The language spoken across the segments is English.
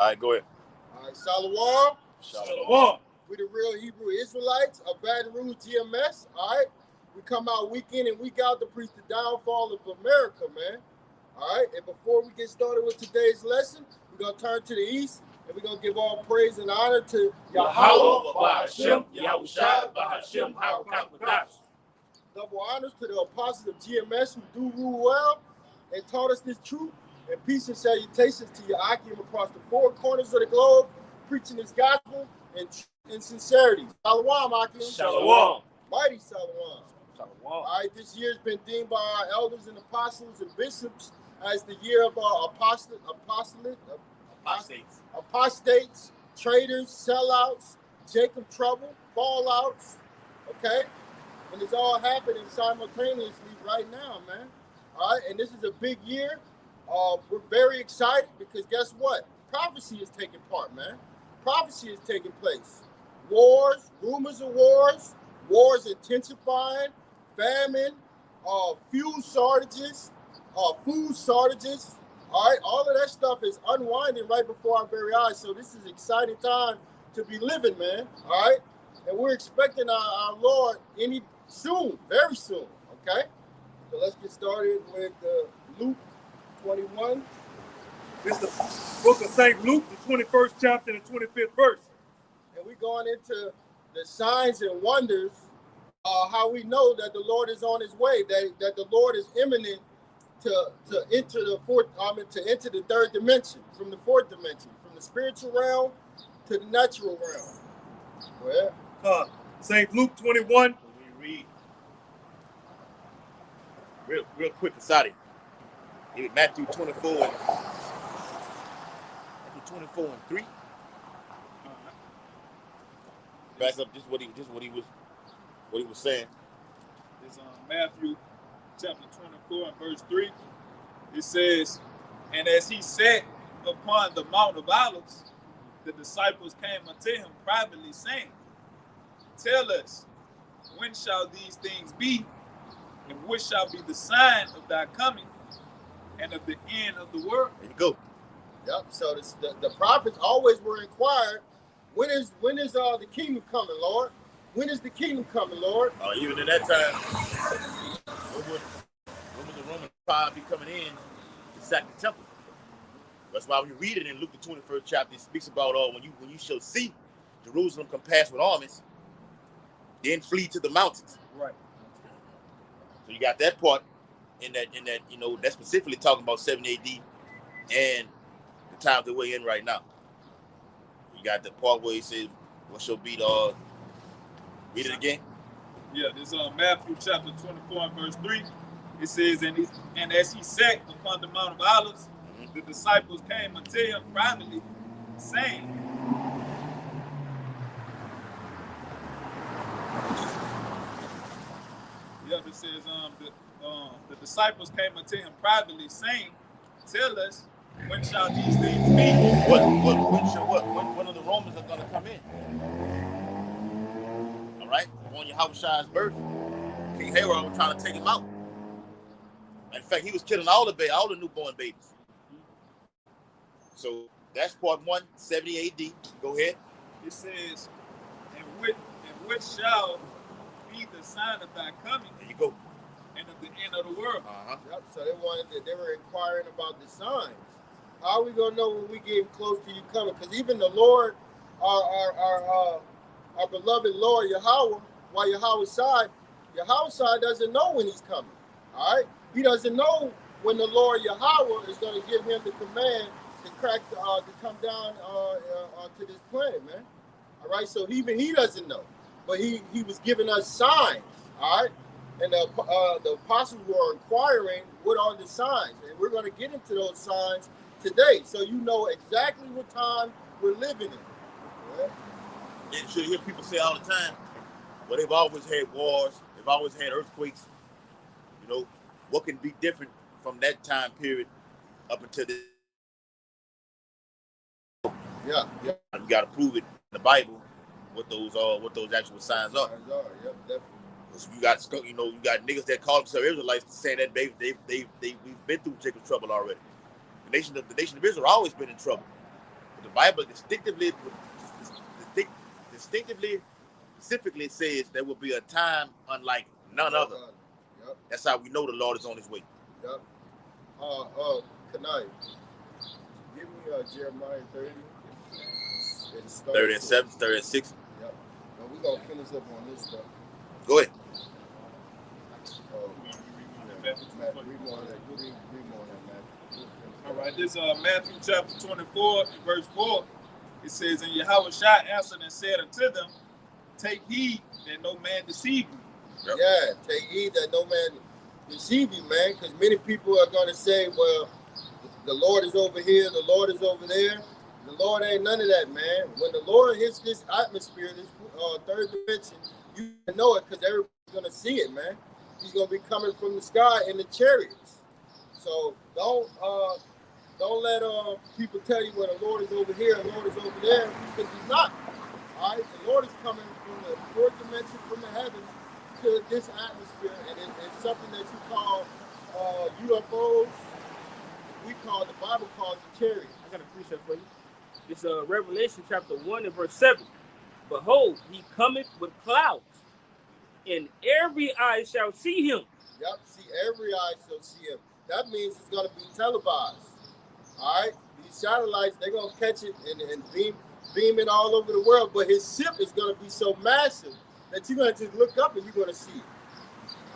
All right, go ahead. All right, Shalom. Shalom. We the real Hebrew Israelites of Baton Rouge, GMS. All right, we come out week in and week out to preach the downfall of America, man. All right, and before we get started with today's lesson, we're gonna turn to the east and we're gonna give all praise and honor to Yahweh, Bahashem, Yahushua, Bahashem, Harakakadash. Double honors to the apostles of GMS who do rule well and taught us this truth. And peace and salutations to your Akim across the four corners of the globe, preaching this gospel and truth and sincerity. Shalom, Akim. Shalom. Mighty Shalom. Shalom. All right, this year's been deemed by our elders and apostles and bishops as the year of apostates, traitors, sellouts, Jacob trouble, fallouts, okay? And it's all happening simultaneously right now, man. All right, and this is a big year. We're very excited because guess what? Prophecy is taking part, man. Prophecy is taking place. Wars, rumors of wars intensifying, famine, fuel shortages, food shortages. All right, all of that stuff is unwinding right before our very eyes. So this is an exciting time to be living, man. All right, and we're expecting our Lord very soon. Okay, so let's get started with Luke 21. This is the book of St. Luke, the 21st chapter and the 25th verse. And we're going into the signs and wonders, how we know that the Lord is on his way, that the Lord is imminent to enter the third dimension, from the fourth dimension, from the spiritual realm to the natural realm. Well, St. Luke 21. We read real quick aside it. Matthew 24 and 3. Back up just what he was saying. It's Matthew chapter 24 and verse 3. It says, "And as he sat upon the Mount of Olives, the disciples came unto him privately, saying, Tell us, when shall these things be, and what shall be the sign of thy coming and of the end of the world?" There you go. Yep. So the prophets always were inquired, when is the kingdom coming, Lord? When is the kingdom coming, Lord? Even in that time, when would the Roman Empire be coming in to sack the temple? That's why when you read it in Luke the 21st chapter, it speaks about when you shall see Jerusalem compassed with armies, then flee to the mountains. Right. So you got that part in that that's specifically talking about 7 AD and the time that we're in right now. You got the part where he says, what shall be the read it again? Yeah, this is Matthew chapter 24 and verse 3. It says, and as he sat upon the Mount of Olives, the disciples came unto him privately, saying, it says, the disciples came unto him privately, saying, Tell us, when shall these things be? When are the Romans are going to come in? All right, on Yahushua's birth, King Herod was trying to take him out. In fact, he was killing all the newborn babies. So that's part 1, 70 AD. Go ahead. It says, and what shall be the sign of thy coming? There you go. And of the end of the world. Yep. So they were inquiring about the signs. How are we gonna know when we get close to you coming? Because even the Lord, our beloved Lord Yahweh, while Yahweh doesn't know when he's coming. All right, he doesn't know when the Lord Yahweh is going to give him the command to come down to this planet, man. All right, so even he doesn't know, but he was giving us signs. All right, and the apostles were inquiring, what are the signs? And we're going to get into those signs today, so you know exactly what time we're living in. Right? And you hear people say all the time, well, they've always had wars, they've always had earthquakes. What can be different from that time period up until this? Yeah. You got to prove it in the Bible what those actual signs are. Yep, definitely. So you got niggas that call themselves Israelites saying that we've been through Jacob's trouble already. The nation of Israel always been in trouble. But Bible distinctively, specifically says there will be a time unlike none other. Yep. That's how we know the Lord is on his way. Yep. Kanai, give me Jeremiah 30. 30 and 7, 30 and 6. Yep. Now we're going to finish up on this stuff. Go ahead. Matt, read more on that, Matt. All right, this Matthew chapter 24, verse 4. It says, and Yahushua answered and said unto them, take heed that no man deceive you. Yep. Yeah, take heed that no man deceive you, man, because many people are going to say, well, the Lord is over here, the Lord is over there. The Lord ain't none of that, man. When the Lord hits this atmosphere, this third dimension, you know it because everybody's going to see it, man. He's going to be coming from the sky in the chariots. So don't let people tell you, well, the Lord is over here, the Lord is over there, because he's not. All right? The Lord is coming from the fourth dimension, from the heavens, to this atmosphere, and it's something that you call UFOs. The Bible calls it chariots. I got a precept for you. It's Revelation chapter 1 and verse 7. Behold, he cometh with clouds, and every eye shall see him. Yep, see, every eye shall see him. That means it's going to be televised. All right? These satellites, they're going to catch it and beam it all over the world, but his ship is going to be so massive that you're going to just look up and you're going to see it.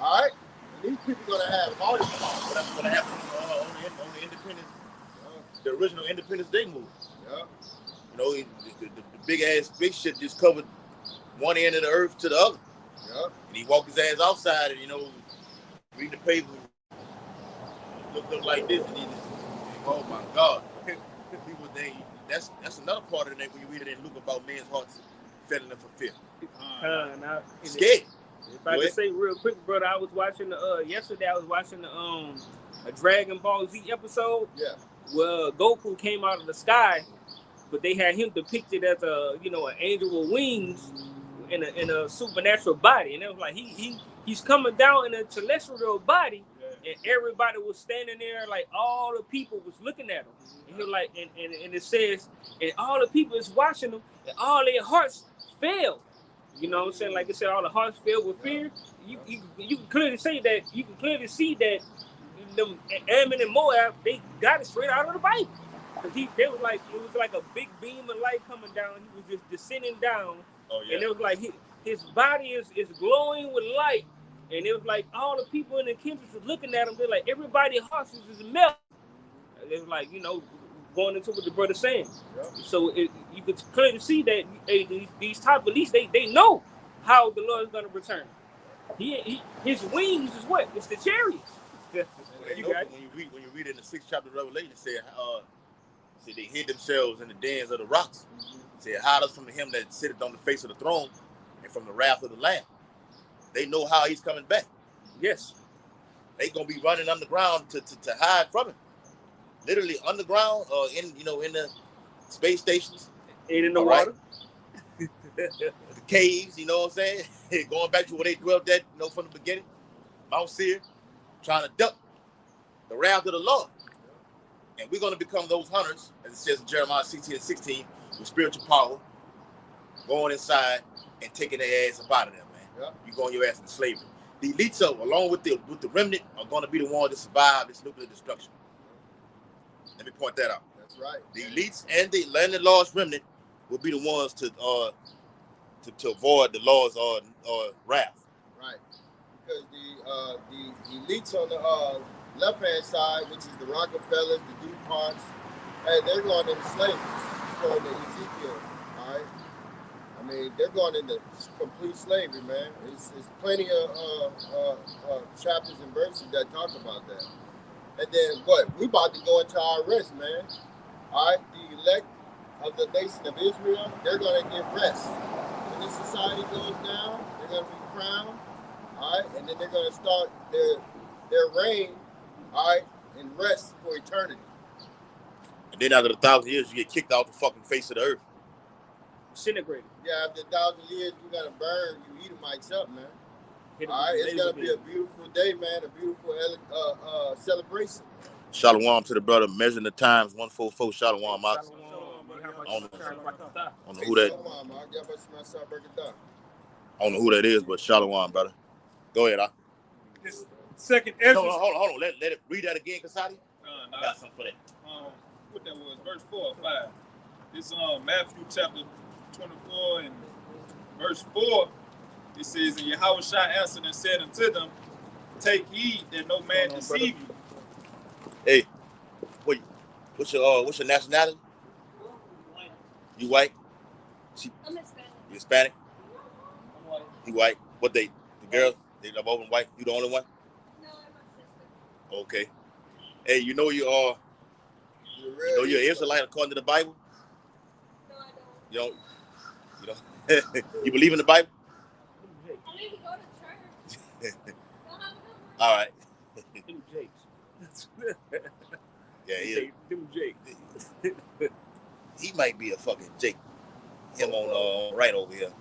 All right? And these people are going to have heart attacks. That's going to happen on the Independence, the original Independence Day movie. Yeah. You know, the big ass spaceship just covered one end of the earth to the other. Yeah. And he walked his ass outside and, you know, reading the paper, looked up like this, and he just, oh my God. People think that's another part of it when you read it in Luke about men's hearts failing them for fear. Scared. If I could say real quick, brother, I was watching yesterday. I was watching a Dragon Ball Z episode. Yeah. Where Goku came out of the sky, but they had him depicted as an angel with wings in a supernatural body, and it was like he's coming down in a celestial body, and everybody was standing there, like all the people was looking at him, and he was like, and it says, and all the people is watching him, and all their hearts failed. You know what I'm saying? Like it said, all the hearts filled with fear. You can clearly say that. You can clearly see that them Ammon and Moab, they got it straight out of the Bible. Cause it was like a big beam of light coming down. He was just descending down. Oh, yeah. And it was like his body is glowing with light. And it was like all the people in the campus was looking at him. They're like, everybody's hearts is just melting. It was like, going into what the brother's saying. Yeah. So you could clearly see that these type of least they know how the Lord is going to return. His wings is what? It's the chariots. When you read in the 6th chapter of Revelation, it said they hid themselves in the dens of the rocks. Mm-hmm. It said, hide us from him that sitteth on the face of the throne and from the wrath of the Lamb. They know how he's coming back. Yes. They gonna be running underground to hide from him. Literally underground, in the space stations. And in the water. Right? The caves, you know what I'm saying? Going back to where they dwelt at, from the beginning. Mount Seir, trying to duck the wrath of the Lord. And we're going to become those hunters, as it says in Jeremiah 16 and 16, with spiritual power, going inside and taking their ass up out of there, man. Yeah. You're going your ass into slavery. The elites, along with the remnant, are going to be the ones that survive this nuclear destruction. Let me point that out. That's right. The elites and the lost remnant will be the ones to avoid the Lord's wrath. Right. Because the elites on the left-hand side, which is the Rockefellers, the DuPonts, hey, they're going into slavery, according to Ezekiel, all right? I mean, they're going into complete slavery, man. It's plenty of chapters and verses that talk about that. And then what? We about to go into our rest, man. All right? The elect of the nation of Israel, they're going to get rest. When this society goes down, they're going to be crowned, all right? And then they're going to start their reign, all right, and rest for eternity. And then after 1,000 years, you get kicked off the fucking face of the earth. Disintegrated. Yeah, after 1,000 years, you gotta burn you Edomites up, man. All right, it's gonna be a beautiful day, man. A beautiful celebration. Shalom to the brother, measuring the times, 144. Shalom. Shalom. don't know who that. I don't know who that is, but Shalom, brother. Go ahead, This second Ezra. No, hold on. Let it read that again, Kasadi. I got something for that. What that was, verse 4 or 5. It's Matthew chapter 24 and verse 4. It says, and Yahushua answered and said unto them, take heed that no man deceive you. Hey, what's your nationality? White. You white? I'm Hispanic. You Hispanic? I'm white. You white? What the girls? They love over white? You the only one? No, I'm my sister. Okay. Hey, you know you're an Israelite according to the Bible? No, I don't. You don't? You believe in the Bible? I mean, we go to church. Don't have a All right. Them Jakes. Yeah, he Them Jakes. he might be a fucking Jake. Him on right over here.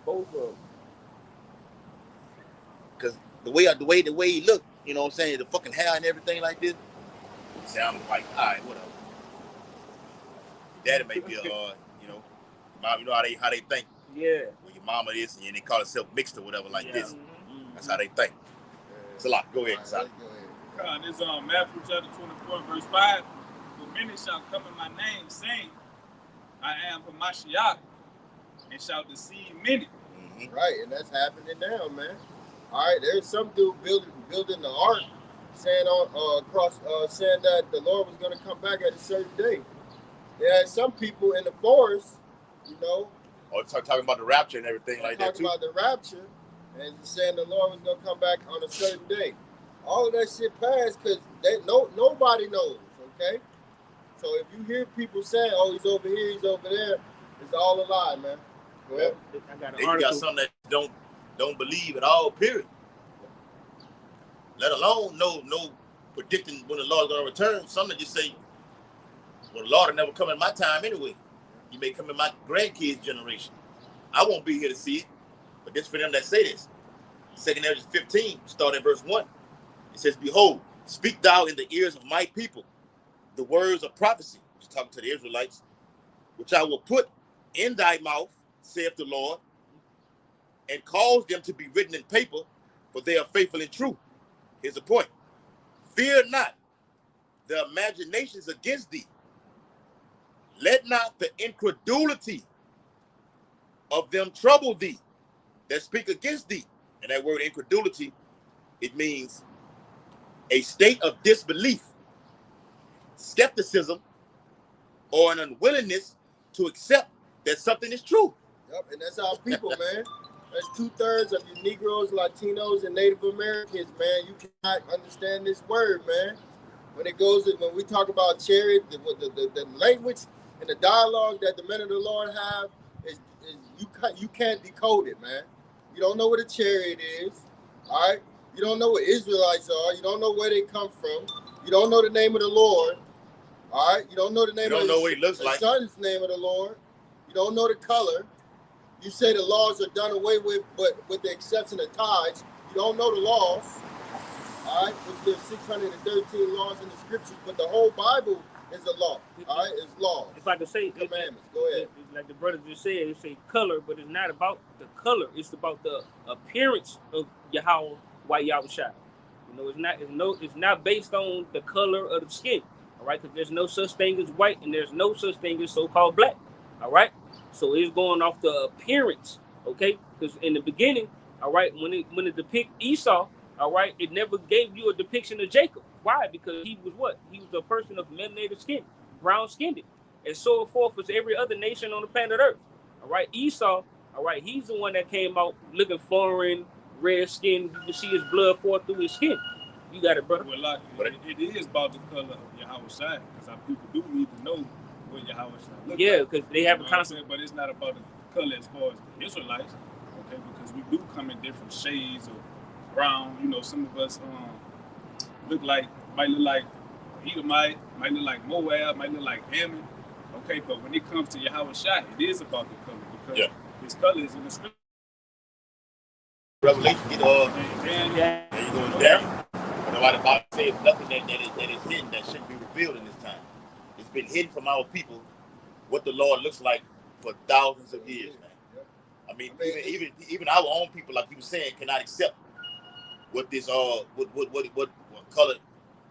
Both of them. Cause the way he look, you know what I'm saying, the fucking hair and everything like this. Sound like, all right, whatever. Daddy may be mom, you know how they think. Yeah. When your mama is and they call herself mixed or whatever like this. Mm-hmm. That's how they think. It's a lot. Go ahead, son. This Matthew chapter 24 verse 5. For many shall come in my name, saying, I am Hamashiach, and shall deceive many. Mm-hmm. Right, and that's happening now, man. All right, there's some dude building the ark, saying saying that the Lord was going to come back at a certain day. There are some people in the forest, you know. Or talking about the rapture and everything like that too. Talking about the rapture, and saying the Lord was going to come back on a certain day. All of that shit passed because nobody knows, okay? So if you hear people saying, oh, he's over here, he's over there, it's all a lie, man. Go ahead. I got an Then you article. got some that don't believe at all, period. Let alone no predicting when the Lord's gonna return. Some that just say, well, the Lord will never come in my time anyway. He may come in my grandkids' generation. I won't be here to see it. But this for them that say this. 2 Ezra 15, starting at verse 1. It says, behold, speak thou in the ears of my people the words of prophecy. He's talking to the Israelites, which I will put in thy mouth, saith the Lord, and cause them to be written in paper, for they are faithful and true. Here's the point. Fear not the imaginations against thee. Let not the incredulity of them trouble thee that speak against thee. And that word incredulity, it means a state of disbelief, skepticism, or an unwillingness to accept that something is true. Yep, and that's our people, man. That's 2/3 of you Negroes, Latinos, and Native Americans, man. You cannot understand this word, man. When we talk about chariot, the language and the dialogue that the men of the Lord have is you can't decode it, man. You don't know what a chariot is, all right? You don't know what Israelites are. You don't know where they come from. You don't know the name of the Lord, all right? You don't know the name. You don't know what he looks the like. Son's name of the Lord. You don't know the color. You say the laws are done away with, but with the exception of tithes, you don't know the laws, all right? There's 613 laws in the scriptures, but the whole Bible is a law, all right? It's laws. If I could say, Commandments. Go ahead. like the brother just said, it say color, but it's not about the color. It's about the appearance of Yahweh, white Yahushua. You know, it's not based on the color of the skin, all right? Because there's no such thing as white, and there's no such thing as so-called black, all right? So it's going off the appearance, okay? Because in the beginning, all right, when it depict Esau, all right, it never gave you a depiction of Jacob. Why? Because he was what? He was a person of melanated skin, brown-skinned, and so forth as every other nation on the planet Earth. All right, Esau, all right, he's the one that came out looking foreign, red skin. You can see his blood pour through his skin. You got it, brother. Well, like, it is about the color of Yahweh Shai, because our people do need to know what Yahweh Shai looks Yeah, like. because they have a concept. But it's not about the color as far as the Israelites, okay? Because we do come in different shades of brown. You know, some of us might look like Edomite, might look like Moab, might look like Ammon. Okay, but when it comes to Yahweh Shai, it is about the color, because his color is in the scripture. Revelation, there Yeah. you go down. But the Bible says nothing that is hidden that shouldn't be revealed in this time. It's been hidden from our people what the Lord looks like for thousands of years, man. I mean, even our own people, like you were saying, cannot accept what this what color.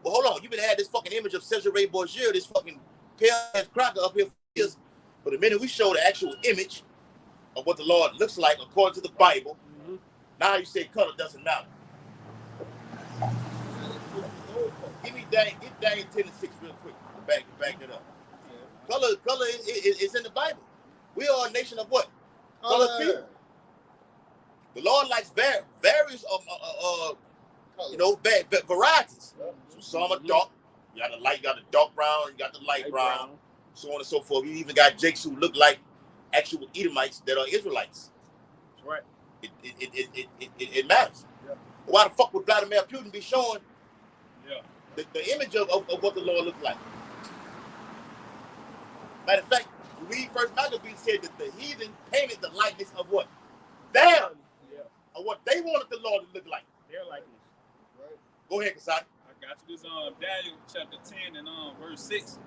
Well, hold on, you been had this fucking image of Cesare Borgia, this fucking pale ass cracker up here for years. But the minute we show the actual image of what the Lord looks like according to the Bible, now you say color doesn't matter. Get Daniel 10 and 6 real quick. Back it up. Color is in the Bible. We are a nation of what? Color people. The Lord likes various varieties. So some are dark. You got the light, you got the dark brown, you got the light brown, so on and so forth. You even got Jakes who look like actual Edomites that are Israelites. That's right. It matters. Yeah. Why the fuck would Vladimir Putin be showing the image of what the Lord looks like? Matter of fact, we read First Maccabees said that the heathen painted the likeness of what? Them. Of what they wanted the Lord to look like. Their likeness. Right. Go ahead, Kasai. I got you. This Daniel chapter 10 and verse 6.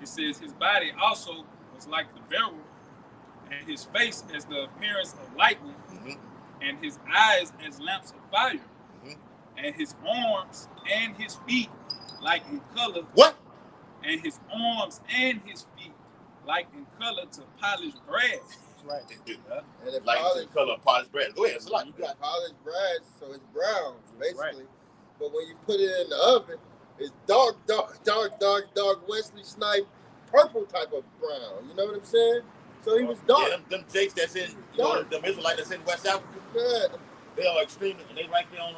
It says his body also was like the beryl, and his face as the appearance of lightning, and his eyes as lamps of fire, and his arms and his feet like in color. What? And his arms and his feet like in color to polished brass. Right. And like the color of polished brass. Go ahead. It's like you got polished brass, so it's brown, basically. Right. But when you put it in the oven, it's dark Wesley Snipes purple type of brown. You know what I'm saying? So he was dark. Yeah, them Jakes that's in, them Israelites that's in West Africa. Yeah. They are extremely, and they right there on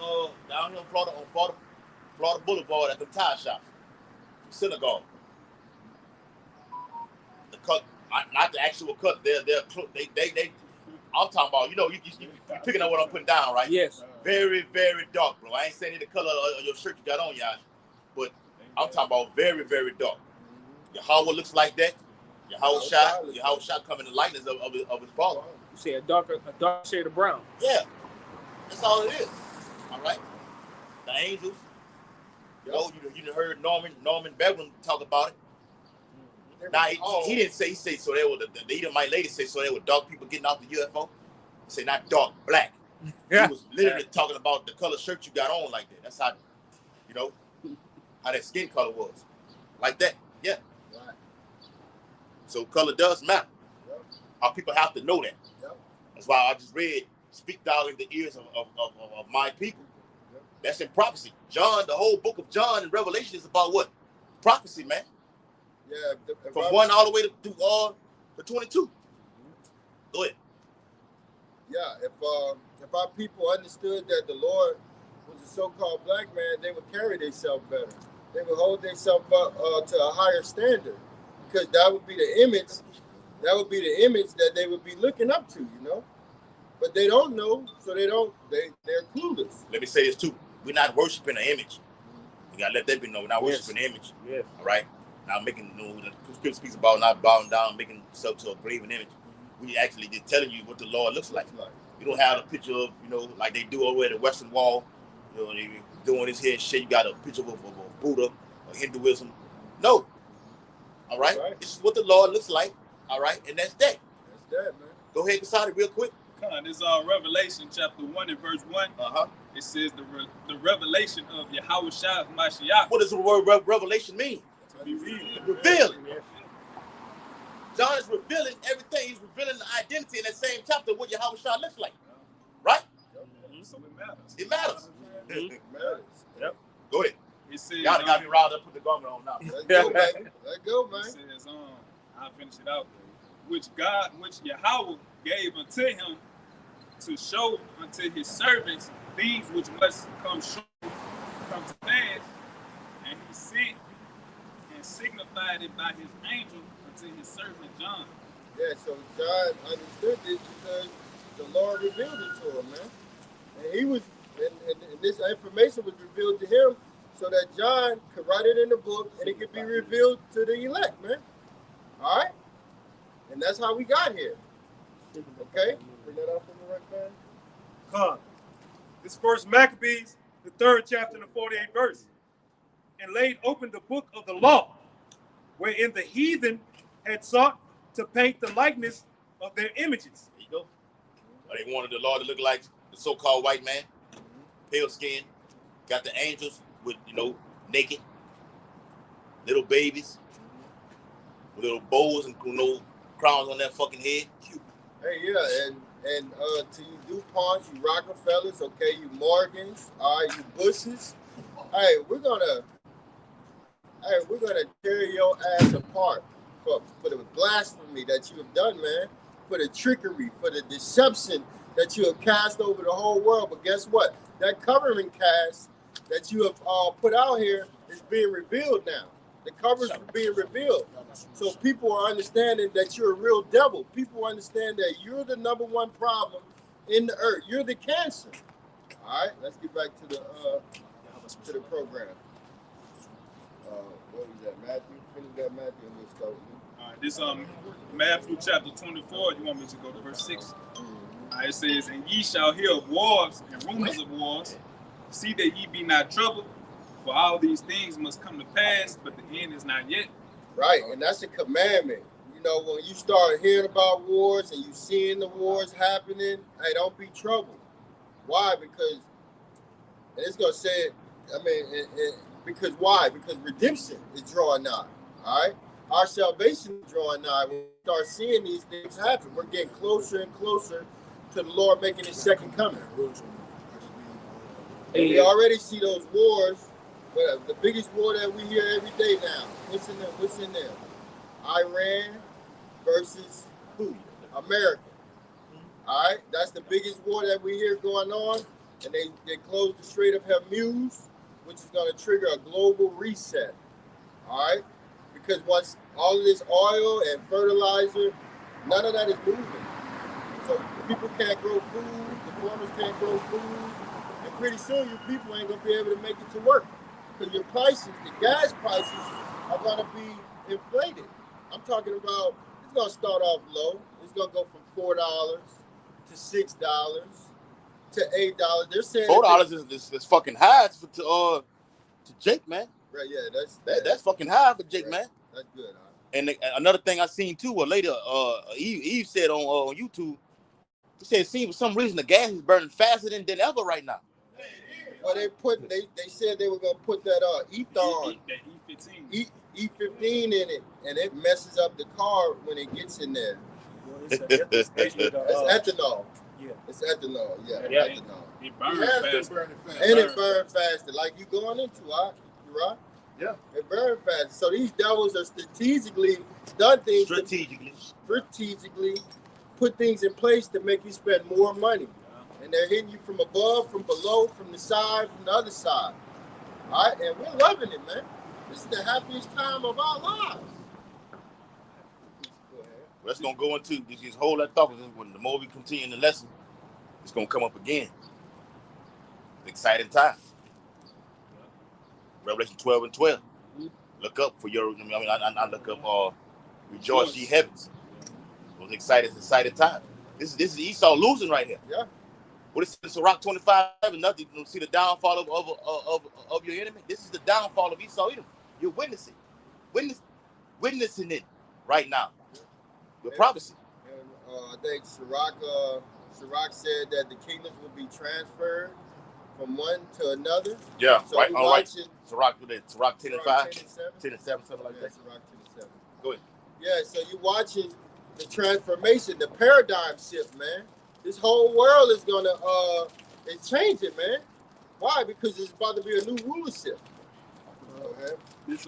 down here in Florida, on Florida Boulevard at the tire shops, synagogue. The cut, not the actual cut. They. I'm talking about, you picking up what I'm putting down, right? Yes. Very, very dark, bro. I ain't saying the color of your shirt you got on, y'all, but I'm talking about very, very dark. Yahweh looks like that. Yahweh shot coming in the likeness of his father. You say a dark shade of brown. Yeah, that's all it is. All right. The angels. You heard Norman Bedouin talk about it. Now he didn't say. He said so. They were the Edomite lady said so. They were dark people getting off the UFO. He said not dark, black. He was literally talking about the color shirt you got on like that. That's how, how that skin color was, like that. Yeah. Right. So color does matter. Yep. Our people have to know that. Yep. That's why I just read, "Speak thou in the ears of my people." Yep. That's in prophecy. John, the whole book of John and Revelation is about what? Prophecy, man. Yeah. From 1 all the way to 22. Go ahead. Yeah. If our people understood that the Lord was a so-called black man, they would carry themselves better. They would hold themselves up to a higher standard, because that would be the image. That would be the image that they would be looking up to, But they don't know, so they're clueless. Let me say this too. We're not worshiping an image. We gotta let that be known. We're not worshiping an image. Yes. All right. Not making the scripture speaks about not bowing down, making yourself to a graven image. We actually just telling you what the Lord looks like. You don't have a picture of, like they do over at the Western Wall. They doing this here and shit. You got a picture of a Buddha or Hinduism. No. All right? This is what the Lord looks like. All right? And that's that. That's that, man. Go ahead, Kasadi, real quick. This is Revelation chapter 1 and verse 1. It says the revelation of Yahweh Shai Mashiach. What does the word revelation mean? To be revealed. Revealing. John is revealing everything. He's revealing the identity in that same chapter of what Yahweh Shai looks like. Right? So it matters. It matters. It matters. Yep. Go ahead. It says, y'all got me riled up, put the garment on now. Let go, baby. Let go, man. It says, I'll finish it out. Which Yahweh gave unto him to show unto his servants things which must come to pass, and he sent and signified it by his angel unto his servant John. Yeah, so John understood this because the Lord revealed it to him, man. And he was, and this information was revealed to him so that John could write it in the book and it could be revealed to the elect, man. All right? And that's how we got here. Okay? Bring that out from the right man. Come. This first Maccabees, the 3rd chapter and the 48th verse. And laid open the book of the law, wherein the heathen had sought to paint the likeness of their images. There you go. Or they wanted the law to look like the so-called white man, pale skin, got the angels with, naked, little babies, with little bows and crowns on their fucking head. Cute. Hey, yeah, and to you DuPonts, you Rockefellers, okay, you Morgans, all right, you Bushes. Hey, we're gonna tear your ass apart for the blasphemy that you have done, man, for the trickery, for the deception that you have cast over the whole world. But guess what? That covering cast that you have put out here is being revealed now. The covers are being revealed. So people are understanding that you're a real devil. People understand that you're the number one problem in the earth. You're the cancer. All right, let's get back to the program. What was that, Matthew? Finish that, Matthew, and we'll start with you. All right, this Matthew chapter 24. You want me to go to verse 6? All right, it says, "And ye shall hear of wars and rumors of wars. See that ye be not troubled, for all these things must come to pass, but the end is not yet." Right, and that's a commandment. When you start hearing about wars and you seeing the wars happening, hey, don't be troubled. Why? Because, and it's going to say it, because why? Because redemption is drawing nigh, all right? Our salvation is drawing nigh. When we start seeing these things happen, we're getting closer and closer to the Lord making his second coming. And we already see those wars, but the biggest war that we hear every day now, what's in there? Iran versus who? America. All right, that's the biggest war that we hear going on, and they closed the Strait of Hormuz, which is going to trigger a global reset. All right, because once all of this oil and fertilizer, none of that is moving. So people can't grow food, the farmers can't grow food, and pretty soon you people ain't gonna be able to make it to work because your prices, the gas prices, are gonna be inflated. I'm talking about it's gonna start off low. It's gonna go from $4 to $6 to $8. They're saying $4 is fucking high to Jake, man. Right, yeah, that's fucking high for Jake, man. That's good. Huh? And another thing I seen too, later, Eve said on YouTube, he said it seems for some reason the gas is burning faster than ever right now. Well, they said they were gonna put that ethane, E15 in it, and it messes up the car when it gets in there. It's ethanol. Yeah. It's ethanol. Yeah, ethanol. It burns faster. And it burns faster, like you going into, right? You right? Yeah. It burns faster. So these devils are strategically done things. Strategically put things in place to make you spend more money. And they're hitting you from above, from below, from the side, from the other side. All right? And we're loving it, man. This is the happiest time of our lives. Let's gonna go into this whole that thought. When the more we continue the lesson, it's gonna come up again. Exciting time. Revelation 12 and 12. Look up for your. I look up. Rejoice, ye heavens. It was excited time. This is Esau losing right here. Yeah. What is Sirach 25 and nothing? You see the downfall of your enemy. This is the downfall of Esau. You're witnessing it right now. The prophecy. And I think Sirach said that the kingdoms will be transferred from one to another. Yeah, so right. All right. Sirach 10 and 5, 10 and 7, something like that. Sirach 10 and 7. Go ahead. Yeah, so you're watching the transformation, the paradigm shift, man. This whole world is gonna it's changing, man. Why? Because it's about to be a new rulership. This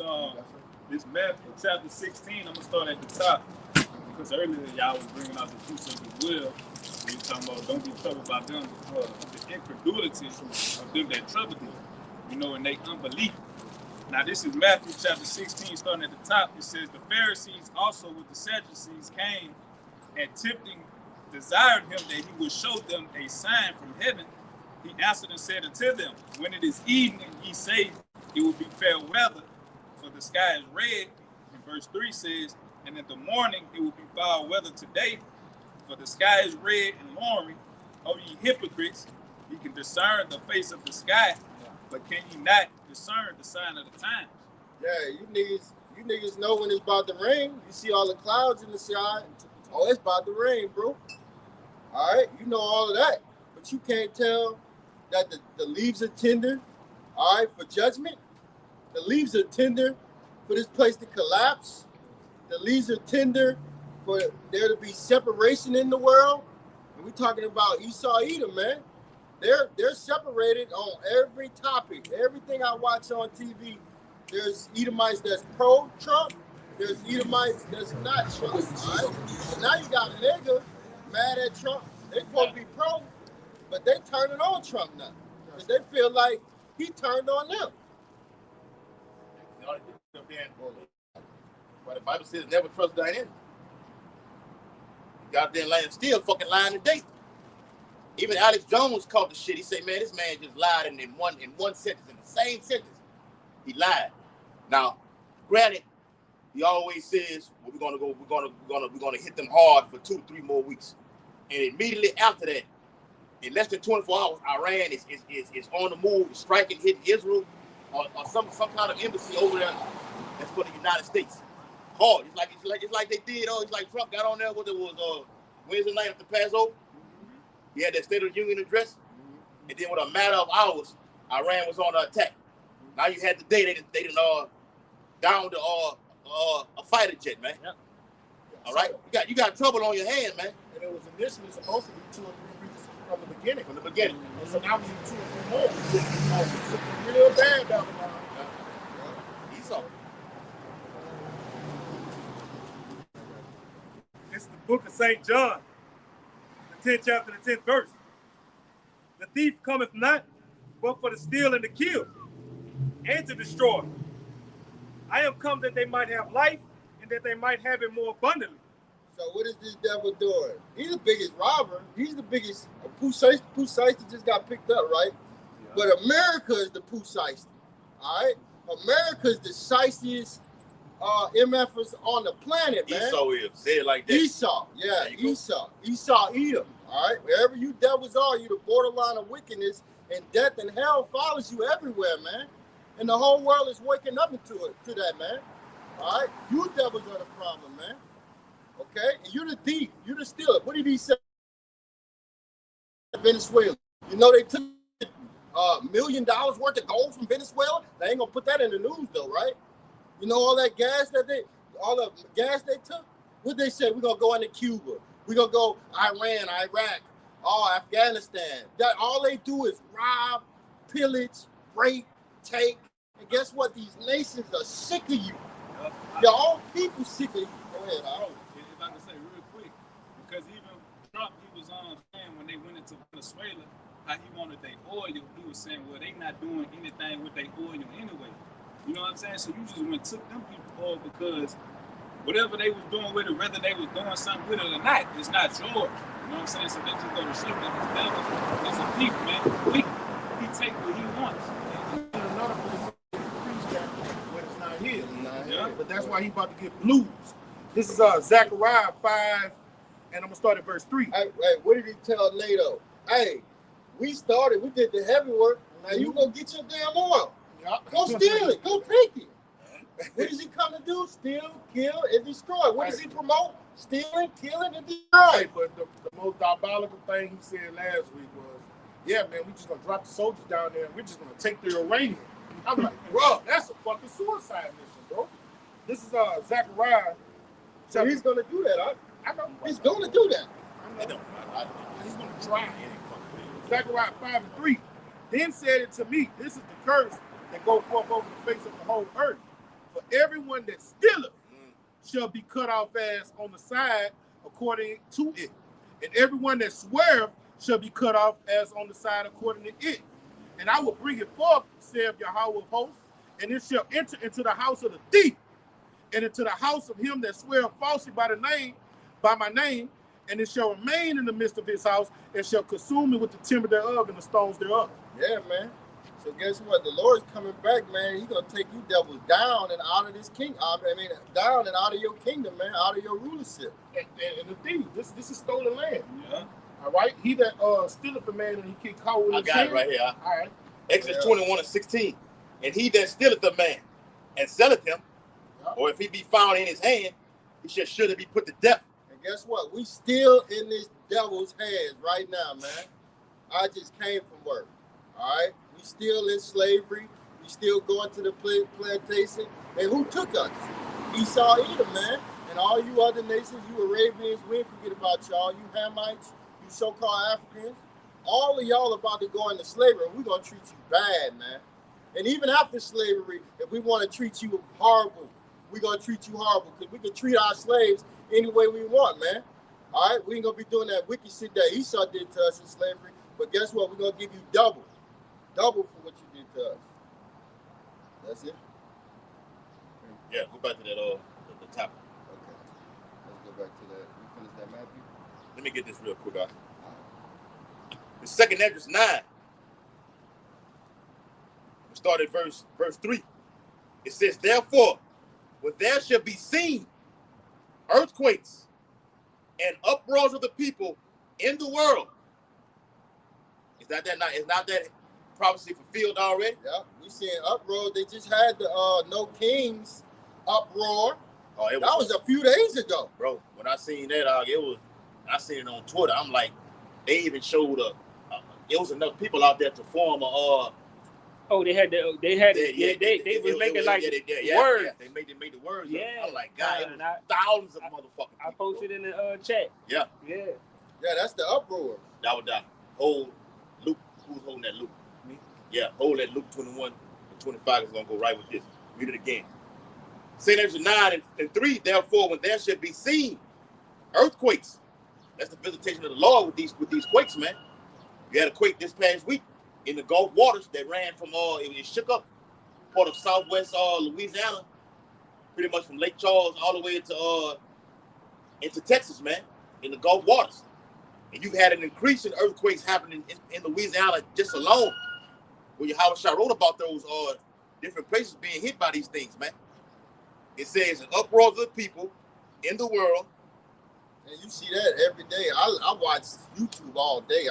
Matthew chapter 16, I'm gonna start at the top because earlier y'all was bringing out the truth of the will. We were talking about don't be troubled by them, the incredulity of them that trouble them, and they unbelief. Now this is Matthew chapter 16, starting at the top. It says the Pharisees also with the Sadducees came and desired him that he would show them a sign from heaven. He answered and said unto them, when it is evening, ye say it will be fair weather, for the sky is red. And verse 3 says, and in the morning it will be foul weather today, for the sky is red and lowering. O ye hypocrites, ye can discern the face of the sky, but can ye not discern the sign of the times? Yeah, you You niggas know when it's about to rain. You see all the clouds in the sky. Oh, it's about to rain, bro. All right, you know all of that. But you can't tell that the leaves are tender, all right, for judgment. The leaves are tender for this place to collapse. The leaves are tender for there to be separation in the world. And we're talking about Esau, Edom, man. They're separated on every topic. Everything I watch on TV, there's Edomites that's pro-Trump. There's Edomites that's not Trump. All right? So now you got niggas mad at Trump. They supposed to be pro, but they turning on Trump now. Because they feel like he turned on them. But the Bible says never trust thine enemy. Goddamn land still fucking lying today. Even Alex Jones caught the shit. He said, man, this man just lied in one sentence, in the same sentence. He lied. Now, granted, he always says, well, we're gonna hit them hard for 2 to 3 more weeks. And immediately after that, in less than 24 hours, Iran is on the move, striking, hitting Israel, or some kind of embassy over there that's for the United States. Hard. It's like they did. It's like Trump got on there. What it was Wednesday night after Passover. He had that State of the Union address, and then with a matter of hours, Iran was on the attack. Now you had the day they didn't down to a fighter jet, man. Yep. All right, you got trouble on your hands, man. And it was initially supposed to be 2 or 3 weeks from the beginning. And so now we need 2 or 3 more. It's real bad down the line. Esau. It's the book of St. John, the 10th chapter, the 10th verse. The thief cometh not, but for to steal and to kill, and to destroy. I am come that they might have life, and that they might have it more abundantly. So what is this devil doing? He's the biggest robber. He's the biggest. Pusaista just got picked up, right? Yeah. But America is the Pusaista, all right? America is the shiciest MFers on the planet, man. Esau is. Say it like that. Esau, yeah, Esau. Esau, Edom, all right? Wherever you devils are, you the borderline of wickedness, and death and hell follows you everywhere, man. And the whole world is waking up to that, man. All right? You devils are the problem, man. Okay? And you're the thief. You're the stealer. What did he say? Venezuela. You know they took $1 million worth of gold from Venezuela? They ain't gonna put that in the news though, right? You know all that gas all the gas they took? What they say? We're gonna go into Cuba. We're gonna go Iran, Iraq, Afghanistan. That all they do is rob, pillage, rape, take. And guess what? These nations are sick of you. Your own people sick of you. Go ahead, if I can say real quick, because even Trump, he was saying when they went into Venezuela, how he wanted their oil, he was saying, well, they not doing anything with their oil anyway. You know what I'm saying? So you just went took them people oil because whatever they was doing with it, whether they was doing something with it or not, it's not yours. You know what I'm saying? So they just go to sleep and this devil is a thief, man. He take what he wants. Another place when it's not here. Yeah. But that's why he about to get blues. This is Zechariah 5, and I'm gonna start at verse 3. Hey, what did he tell NATO? Hey, we did the heavy work. Now you go get your damn oil. Go steal it. Go take it. What does he come to do? Steal, kill, and destroy. What does he promote? Stealing, killing, and destroying. But the most diabolical thing he said last week was, yeah, man, we just gonna drop the soldiers down there and we're just gonna take their uranium. I'm like, bro, that's a fucking suicide mission, bro. This is Zechariah. So he's gonna do that. I know. He's gonna do that. I know. He's gonna try. Zechariah 5 and 3. Then said it to me, this is the curse that go forth over the face of the whole earth. For everyone that stealeth shall be cut off as on the side according to it. And everyone that sweareth shall be cut off as on the side according to it. And I will bring it forth, saith Yahweh of hosts, and it shall enter into the house of the thief, and into the house of him that sweareth falsely by my name, and it shall remain in the midst of his house, and shall consume it with the timber thereof and the stones thereof. Yeah, man. So guess what? The Lord's coming back, man. He's gonna take you devils down and out of this kingdom. Down and out of your kingdom, man, out of your rulership. And the thief, this is stolen land. Yeah. All right. He that stealeth a man and he keep calling. I got it right here. All right. Exodus 21 and 16. And he that stealeth a man and selleth him Or if he be found in his hand, he should surely be put to death. And guess what? We still in this devil's hands right now, man. I just came from work. All right? We still in slavery. We still going to the plantation. And who took us? Esau, Edom, man. And all you other nations, you Arabians, we ain't forget about y'all. You Hamites, you so-called Africans. All of y'all about to go into slavery. We're going to treat you bad, man. And even after slavery, if we want to treat you horrible, we're going to treat you horrible because we can treat our slaves any way we want, man. All right? We ain't going to be doing that wicked shit that Esau did to us in slavery. But guess what? We're going to give you double. Double for what you did to us. That's it? Yeah, go back to that the topic. Okay. Let's go back to that. You finish that, Matthew? Let me get this real quick, guys. The second Esdras 9. We start at verse 3. It says, therefore, when there shall be seen earthquakes and uproars of the people in the world. Is not that prophecy fulfilled already? Yeah, we seeing uproar. They just had the No Kings uproar. Oh, that was a few days ago. Bro, when I seen that, I seen it on Twitter. I'm like, they even showed up. It was enough people out there to form a they was making like words. Yeah, they made the words. Yeah, I'm like, God, it was thousands of motherfucking people. I posted in the chat. Yeah, that's the uproar. That was the whole Luke. Who's holding that Luke? Me. Yeah, hold that Luke 21 and 25 is gonna go right with this. Read it again. St. Esdras 9 and 3. Therefore, when there should be seen earthquakes, that's the visitation of the Lord with these quakes, man. You had a quake this past week in the Gulf waters that ran from it shook up part of southwest Louisiana, pretty much from Lake Charles all the way into Texas, man, in the Gulf waters. And you've had an increase in earthquakes happening in Louisiana just alone. Where Howard Shaw wrote about those different places being hit by these things, man. It says an uproar of the people in the world. And you see that every day. I watch YouTube all day.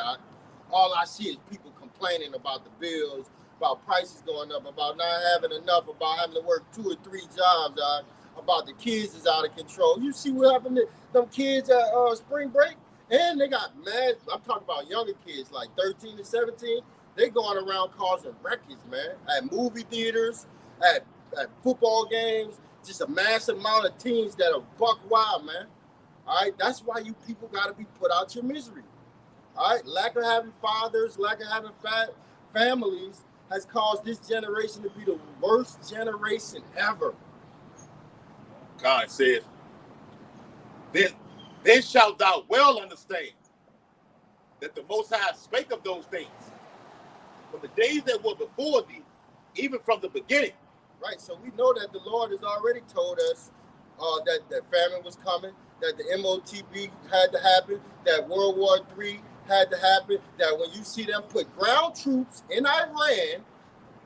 All I see is people complaining about the bills, about prices going up, about not having enough, about having to work 2 or 3 jobs, about the kids is out of control. You see what happened to them kids at spring break? And they got mad. I'm talking about younger kids, like 13 to 17. They going around causing records, man. At movie theaters, at football games, just a massive amount of teams that are buck wild, man. All right, that's why you people got to be put out your misery. All right, lack of having fathers, lack of having families has caused this generation to be the worst generation ever. God says, then shalt thou well understand that the Most High spake of those things from the days that were before thee, even from the beginning. Right, so we know that the Lord has already told us that famine was coming, that the MOTB had to happen, that World War III had to happen, that when you see them put ground troops in Iran,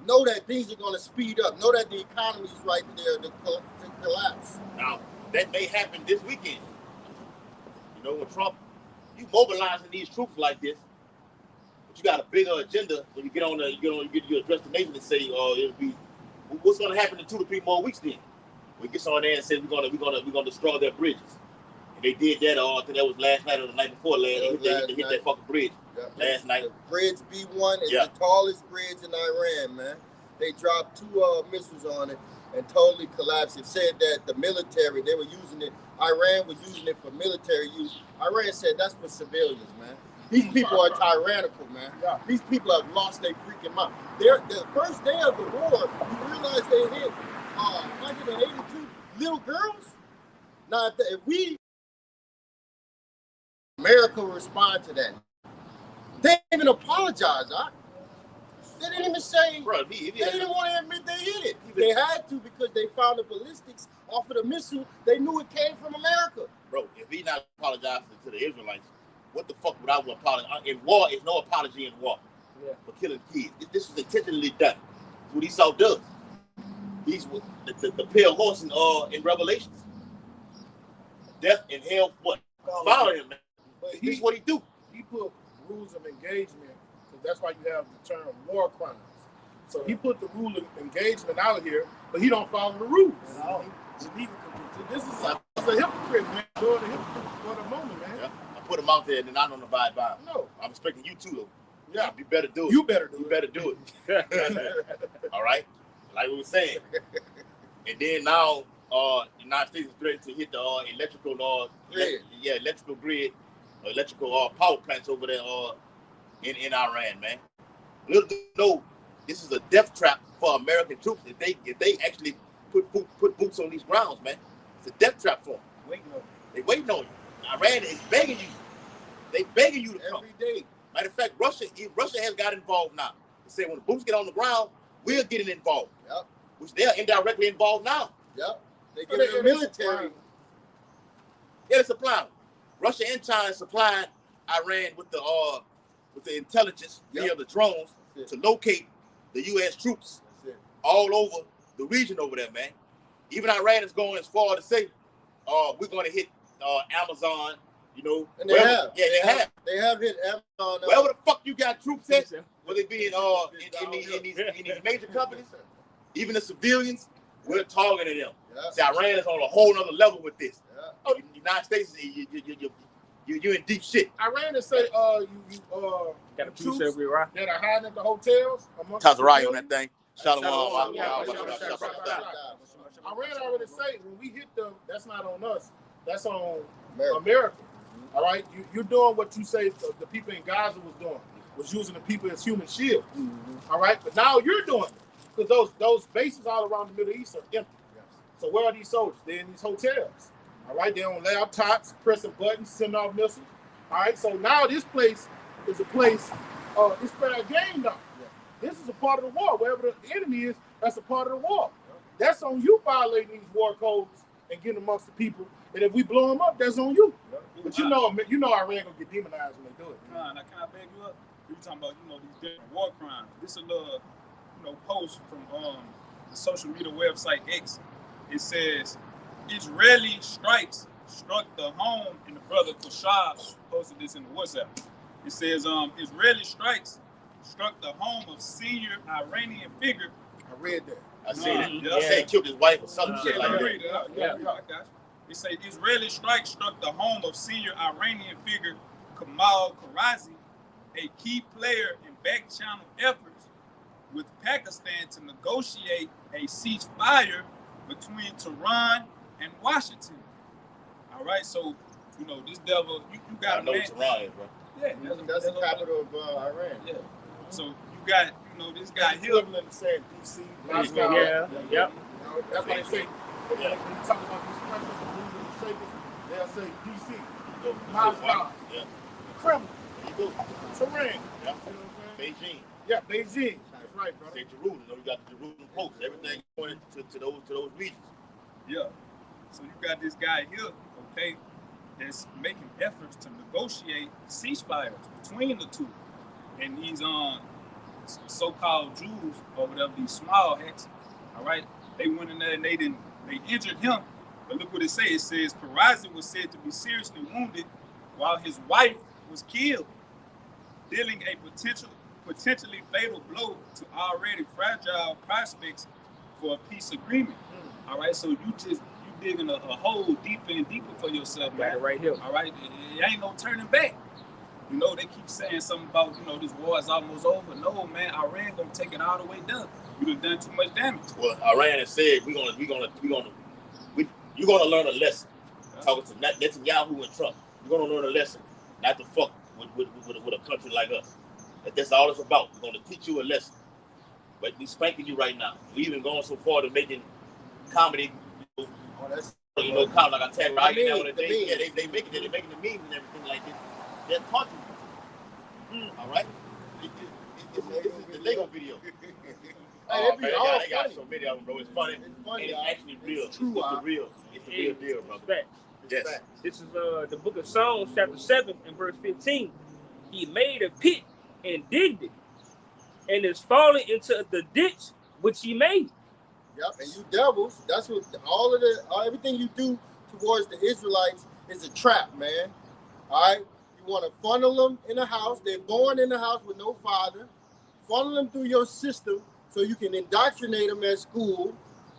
know that things are going to speed up, know that the economy is right there to collapse. Now, that may happen this weekend. You know, when Trump, you mobilizing these troops like this, but you got a bigger agenda when you address the nation and say, it'll be, what's going to happen in 2 to 3 more weeks then? We get on there and say we're gonna destroy their bridges. And they did that. I think that was last night or the night before last. They hit that fucking bridge last night. The bridge B1 is the tallest bridge in Iran, man. They dropped 2 missiles on it and totally collapsed. It said that the military, they were using it. Iran was using it for military use. Iran said that's for civilians, man. These people are tyrannical, man. These people have lost their freaking mind. The first day of the war, you realize they hit 182 little girls. Now, if America respond to that, they didn't even apologize. They didn't even say, bro, they didn't want to admit they hit it. They had to because they found the ballistics off of the missile. They knew it came from America. Bro, if he not apologizing to the Israelites, what the fuck would I want to apologize? In war, is no apology in war for killing kids. This was intentionally done. That's what Esau does. He's with the pale horse in Revelations. Death and hell, what? Follow him, man. But he's what he do. He put rules of engagement, because that's why you have the term war crimes. So he put the rule of engagement out here, but he don't follow the rules. This is a hypocrite, man. Doing a hypocrite for the moment, man. Yeah. I put them out there and then I don't abide by them. No. I'm expecting you too, though. Yeah. You better do it. You better do You it. better do it. All right? Like we were saying. And then now, the United States is ready to hit the electrical electrical grid, electrical power plants over there in Iran, man. Little do you know, this is a death trap for American troops if they actually put boots on these grounds, man. It's a death trap for them. They waiting on you. Iran is begging you. They begging you to come. Every day. Matter of fact, Russia has got involved now. They say when the boots get on the ground, we're getting involved. Yep. Which they're indirectly involved now. Yep. They get the military. Yeah, they're supplying. Russia and China supplying Iran with the intelligence via the drones to locate the U.S. troops all over the region over there, man. Even Iran is going as far to say, we're going to hit Amazon, you know. And they have. Yeah, they have. They have hit Amazon. Wherever the fuck you got troops at, whether it be in these major companies, even the civilians, we're targeting them. Yeah. See, Iran is on a whole other level with this. Yeah. Oh, the United States, you're in deep shit. Iran to say, Got a troops piece of Iraq. that are hiding at the hotels. Tazaraya on that thing. Shalom. Iran already say when we hit them, that's not on us. That's on America. America. All right, you're doing what you say the people in Gaza was doing, was using the people as human shields. All right, but now you're doing it because those bases all around the Middle East are empty. Yes. So where are these soldiers? They're in these hotels. All right, they're on laptops, pressing buttons, sending off missiles. All right, so now this place is a place. It's fair game now. Yeah. This is a part of the war. Wherever the enemy is, that's a part of the war. Yeah. That's on you violating these war codes and getting amongst the people. And if we blow them up, that's on you. Yeah. But you know Iran gonna get demonized when they do it. Now, can I beg you up? You talking about these different war crimes? This is a little post from the social media website X. It says Israeli strikes struck the home, and the brother Kushab posted this in the WhatsApp. It says Israeli strikes struck the home of senior Iranian figure. I read that. I see that. Yeah. I said he killed his wife or something shit like that. Read it out. Yeah, I got you. It says Israeli strike struck the home of senior Iranian figure Kamal Karazi, a key player in back-channel efforts with Pakistan to negotiate a ceasefire between Tehran and Washington. All right, so this devil, you got I know what Tehran is, bro. Yeah, That's the capital of Iran. Yeah. So you got this guy here. Equivalent to saying DC, Moscow. Yeah. Yep. That's what they say. When you talk about these presidents and movers and shakers, they'll say DC, Moscow, Yeah. Kremlin, There you go. Tehran. Yeah. You know what I'm saying? Beijing. Yeah, Beijing. That's right, brother. Say Jerusalem. You got the Jerusalem Post. Everything going to those regions. Yeah. So you got this guy here, okay, that's making efforts to negotiate ceasefires between the two. And these so-called Jews over there, these small hats, all right, they went in there and they injured him. But look what it says. It says Karazi was said to be seriously wounded while his wife was killed, dealing a potentially fatal blow to already fragile prospects for a peace agreement. All right, so you digging a hole deeper and deeper for yourself, man. Right here. All right, it ain't no turning back. They keep saying something about this war is almost over. No, man, Iran gonna take it all the way down. You done too much damage. Well, Iran has said you're gonna learn a lesson. Yeah. Talking to Netanyahu and Trump, you're gonna learn a lesson not to fuck with a country like us. That's all it's about. We're gonna teach you a lesson. But we spanking you right now. We even going so far to making comedy. Comedy like a tag right now. They making the memes and everything like this. They're taunting you. All right. This is the Lego video. Hey, Man, they got so many of them, bro. It's funny. And it's actually real. It's true, the real. It's the real deal, brother. Fact. Yes. This is the book of Psalms, chapter 7 and verse 15. He made a pit and digged it, and is falling into the ditch which he made. Yep, and you devils, that's what everything you do towards the Israelites is a trap, man. All right? You want to funnel them in the house. They're born in the house with no father. Funnel them through your system so you can indoctrinate them at school,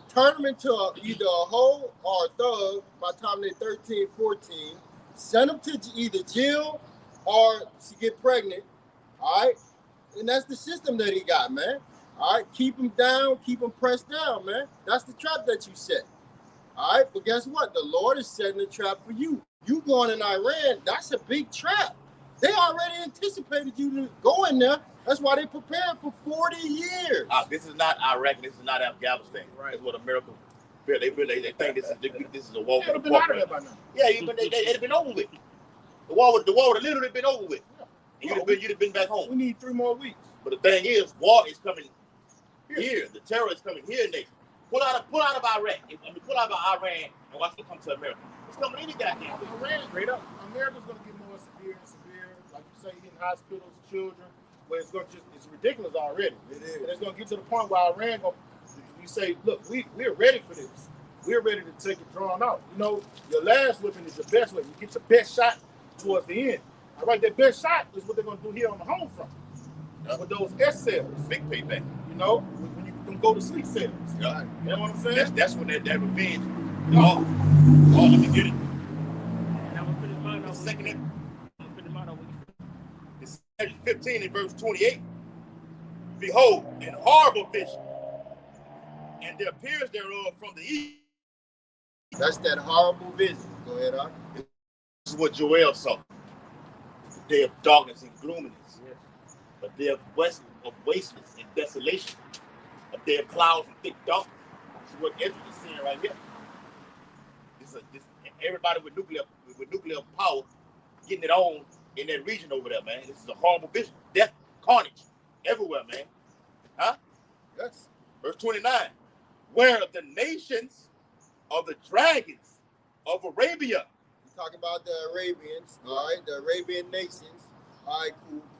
turn them into either a hoe or a thug by the time they're 13, 14, send them to either jail or to get pregnant, all right? And that's the system that he got, man. All right, keep them down, keep them pressed down, man. That's the trap that you set. All right, but guess what? The Lord is setting a trap for you. You going in Iran, that's a big trap. They already anticipated you to go in there. That's why they prepared for 40 years. This is not Iraq. This is not Afghanistan. Right. That's what America feel. They think this is a war. Yeah, been out of there by now. Yeah, it'd been over with. The war would have literally been over with. Yeah. And you'd have been back home. We need 3 more weeks. But the thing is, war is coming here. The terror is coming here, Nate. Pull out of Iraq. Pull out of Iran and watch it come to America. It's coming any goddamn. Iran, straight up. America's gonna get more severe and severe. Like you say, in hospitals, children. Where it's ridiculous already. It is. And it's gonna get to the point where Iran you say, look, we're ready for this. We're ready to take it drawn out. You know, your last weapon is your best weapon. You get your best shot towards the end. All right, that best shot is what they're gonna do here on the home front. With those S cells. Big payback. You know, when you can go to sleep cells. Yeah. You know what I'm saying? That's when that revenge. Oh, let me get it. And I'm gonna finish mine off. Second it. I'm gonna finish mine off. It's 15 in verse 28. Behold, an horrible vision, and there appears thereof from the east. That's that horrible vision. Go ahead, Ar. This is what Joel saw. The day of darkness and gloominess. Yes. A day of wasteness and desolation. A day of clouds and thick darkness. This is what Ezra is seeing right here. Everybody with nuclear power getting it on in that region over there, man. This is a horrible vision. Death, carnage, everywhere, man. Huh? Yes. Verse 29. Where the nations of the dragons of Arabia. You talk about the Arabians, all right? The Arabian nations, all right?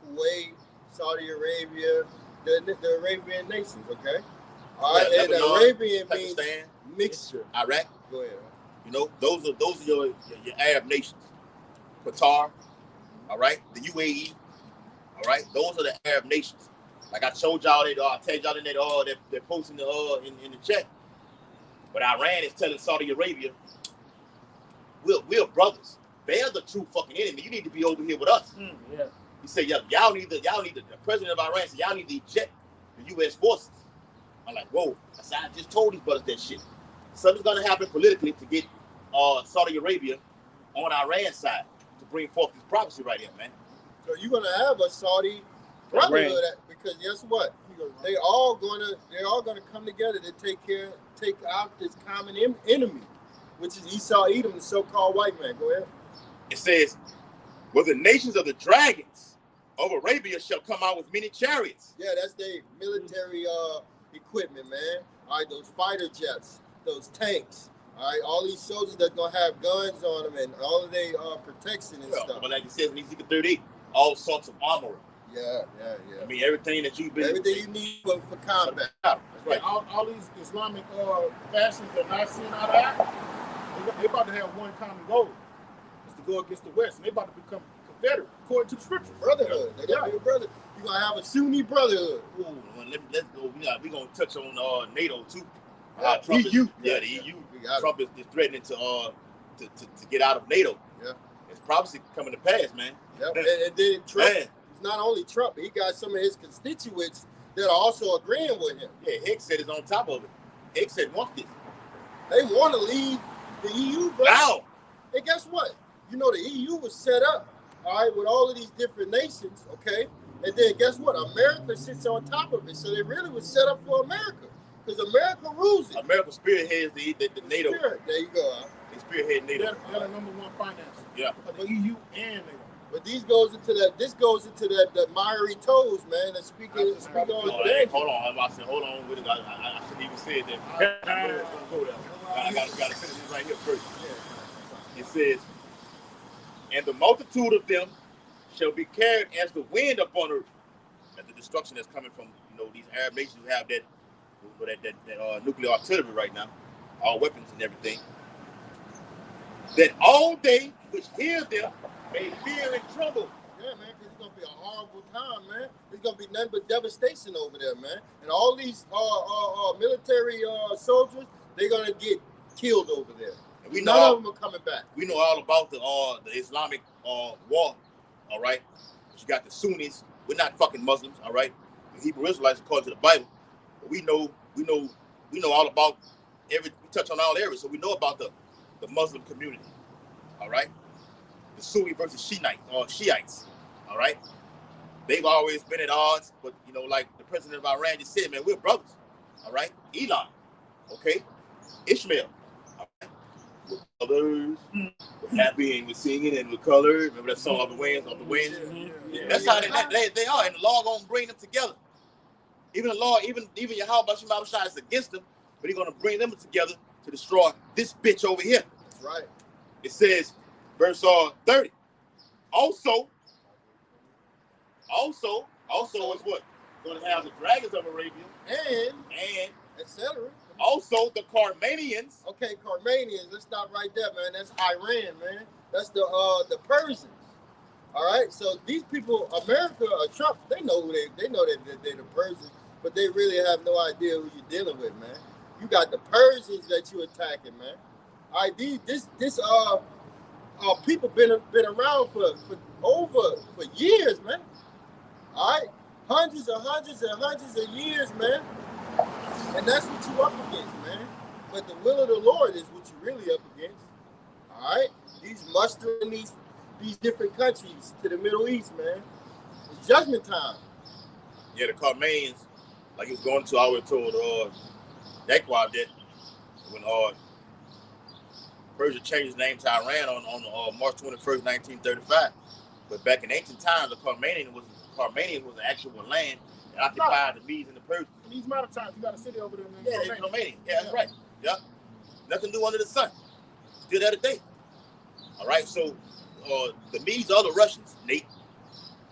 Kuwait, Saudi Arabia, the Arabian nations, okay? All right, and the Arabian means mixture. Iraq. Go ahead. You know, those are your Arab nations. Qatar, all right, the UAE, all right. Those are the Arab nations. Like I told y'all, I told y'all in that they're posting in the chat. But Iran is telling Saudi Arabia, we're brothers. They're the true fucking enemy. You need to be over here with us. Yeah. He said, y'all need the president of Iran said y'all need to eject the U.S. forces. I'm like, whoa. I said, I just told these brothers that shit. Something's gonna happen politically to get Saudi Arabia on Iran's side to bring forth this prophecy right here, man. So you're gonna have a Saudi brotherhood because guess what? They're all gonna come together to take out this common enemy, which is Esau, Edom, the so-called white man. Go ahead. It says, well, the nations of the dragons of Arabia shall come out with many chariots. Yeah, that's their military equipment, man. All right, those fighter jets, those tanks. All right, all these soldiers that's gonna have guns on them and all of their protection and stuff. But like it says in Ezekiel 38, all sorts of armor. Yeah. I mean, everything that you've been... Everything you need for combat. That's right. All these Islamic fashions that I seen out of Africa, they about to have one common goal. It's to go against the West. And they about to become Confederate, according to the scriptures. Brotherhood. They gotta be a brother. You're going to have a Sunni brotherhood. Ooh, let's go. We're going to touch on NATO, too. The EU. The EU. Trump is threatening to get out of NATO. Yeah. It's probably coming to pass, man. Yep. And then Trump, man. It's not only Trump, he got some of his constituents that are also agreeing with him. Yeah, Hicks said it's on top of it. Hicks said want this. They want to leave the EU, bro. Wow. And guess what? You know, the EU was set up, all right, with all of these different nations, okay? And then guess what? America sits on top of it. So they really was set up for America. Because America rules it. America spearheads the NATO. Spirit. There you go. Huh? They spearhead NATO. They're the number one financer. Yeah. The EU and NATO. But this goes into the miry toes, man. That's speaking on the day. Hold on. I said, hold on with it. I shouldn't even say that. I got to finish this right here first. It says, and the multitude of them shall be carried as the wind upon earth. And the destruction that's coming from, these Arab nations who have that nuclear artillery right now, all weapons and everything. That all they which hear them may fear and tremble. Yeah, man, because it's going to be be a horrible time, man. It's gonna be nothing but devastation over there, man. And all these military soldiers, they're gonna get killed over there. And we None know of them are coming back. we know all about the Islamic war. All right, you got the Sunnis. We're not fucking Muslims. All right, the Hebrew Israelites according to the Bible. But we know all about we touch on all areas, so we know about the Muslim community. All right, the Sunni versus Shiites. All right, they've always been at odds, but like the president of Iran just said, man, we're brothers. All right, Elon, okay, Ishmael, all right, we're brothers. We're happy and we're singing and we're colored. Remember that song, Off the Winds? That's how they are, and the law gonna bring them together. Even the law, even Yahweh Bashim Abishai is against them, but he's gonna bring them together to destroy this bitch over here. That's right. It says, verse 30. Also is what? Going to have the dragons of Arabia And etc. Also the Carmanians. Okay, Carmanians. Let's stop right there, man. That's Iran, man. That's the Persians. All right. So these people, America or Trump, they know who they know that they're the Persians, but they really have no idea who you're dealing with, man. You got the Persians that you're attacking, man. All right. This people been around for years, man. All right. Hundreds of years, man. And that's what you up against, man. But the will of the Lord is what you're really up against. All right? He's mustering these different countries to the Middle East, man. It's judgment time. Yeah, the Carmanians, like he was going to, I was told that when Persia changed his name to Iran on March 21st, 1935. But back in ancient times, the Carmanian was an actual land that occupied the Medes and the Persians. In these modern times, you got a city over there. Yeah, Carmanian. Yeah, that's right. Yeah. Nothing new under the sun. Still there today. All right, so the Medes are the Russians, Nate.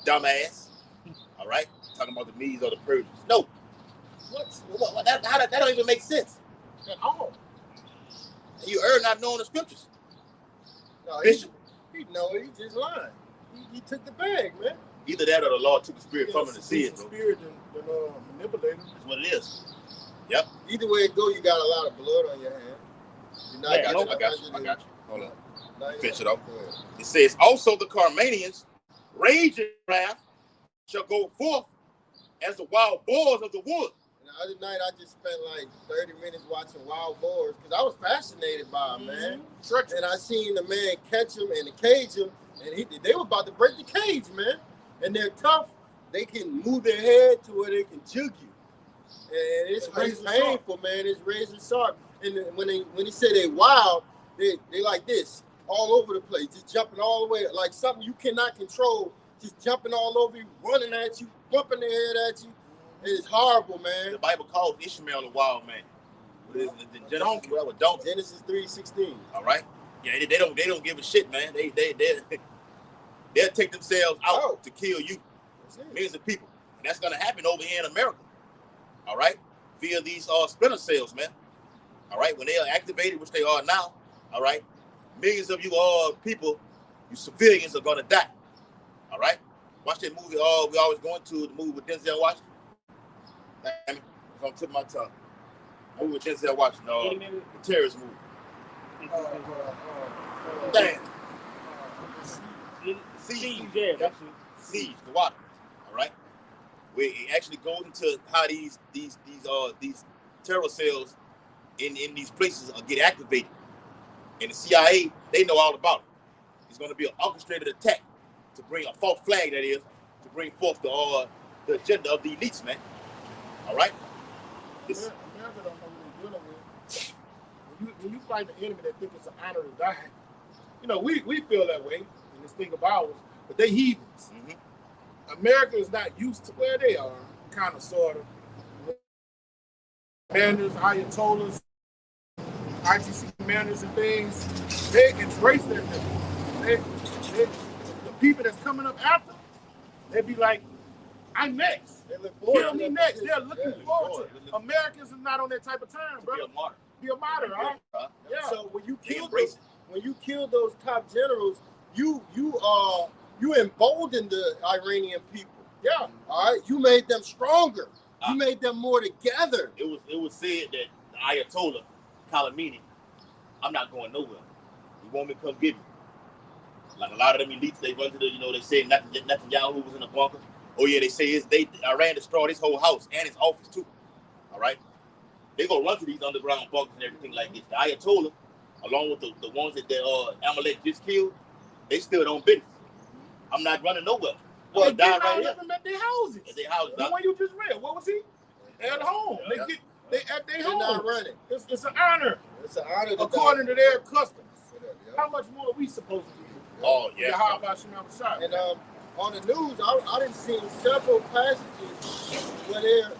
Dumbass. All right? Talking about the Medes or the Persians. No. What? That don't even make sense. At all. You err not knowing the scriptures. No, Bishop. He just lying. He took the bag, man. Either that or the Lord took the spirit from him to see it, bro. Spirit and manipulator. That's what it is. Yep. Either way it go, you got a lot of blood on your hand. I got you. Hold on. Finish it off. It says, also the Carmanians, raging wrath, shall go forth as the wild boars of the wood. And the other night, I just spent like 30 minutes watching wild boars because I was fascinated by them, man. And I seen the man catch them and cage them, and they were about to break the cage, man. And they're tough. They can move their head to where they can jug you. And it's painful, man. It's razor sharp. And when he say they wild, they like this, all over the place, just jumping all the way, like something you cannot control, just jumping all over you, running at you, bumping their head at you. It's horrible, man. The Bible calls Ishmael a wild man. Genesis 3:16. All right. Yeah, they don't give a shit, man. They'll take themselves out to kill you, millions of people, and that's gonna happen over here in America. All right, via these splinter cells, man. All right, when they are activated, which they are now. All right, millions of you people, you civilians are gonna die. All right, watch that movie. We always going to the movie with Denzel Washington. Damn it, it's on the tip of my tongue. Movie with Denzel Washington, the terrorist movie. Damn. Siege, the water. All right, where it actually goes into how these terror cells in these places get activated, and the CIA, they know all about it. It's going to be an orchestrated attack to bring a false flag, that is, to bring forth the agenda of the elites, man. All right. America don't know what they're dealing with. When you fight the enemy that think it's an honor to die, we feel that way. This thing of ours, but they heathens. Mm-hmm. America is not used to where they are, kind of, sort of. Commanders, Ayatollahs, ITC commanders and things, they embrace that thing. The people that's coming up after, they be like, I'm next. Kill me next. They're looking forward to it. Americans are not on that type of time, bro. Be a martyr, right? Yeah. So when you kill those top generals, you You emboldened the Iranian people. Yeah. All right, you made them stronger. You made them more together. It was said that the Ayatollah Khamenei, I'm not going nowhere. You want me to come get me? Like a lot of them elites, they run to the, they say Netanyahu was in a bunker. Oh yeah, they say Iran destroyed his whole house and his office too. All right, they gonna run to these underground bunkers and everything like this. The Ayatollah, along with the ones that Amalek just killed, they stood on business. I'm not running nowhere. Well, I'm dying right here. Them at their houses. At their houses. The one you just read, what was he? At home. Yeah. They at their They're home. not running. It's an honor. It's an honor to According to their customs. Yeah. How much more are we supposed to do? Oh yeah. How about Shimon Shah? And on the news, I didn't see several passages where they're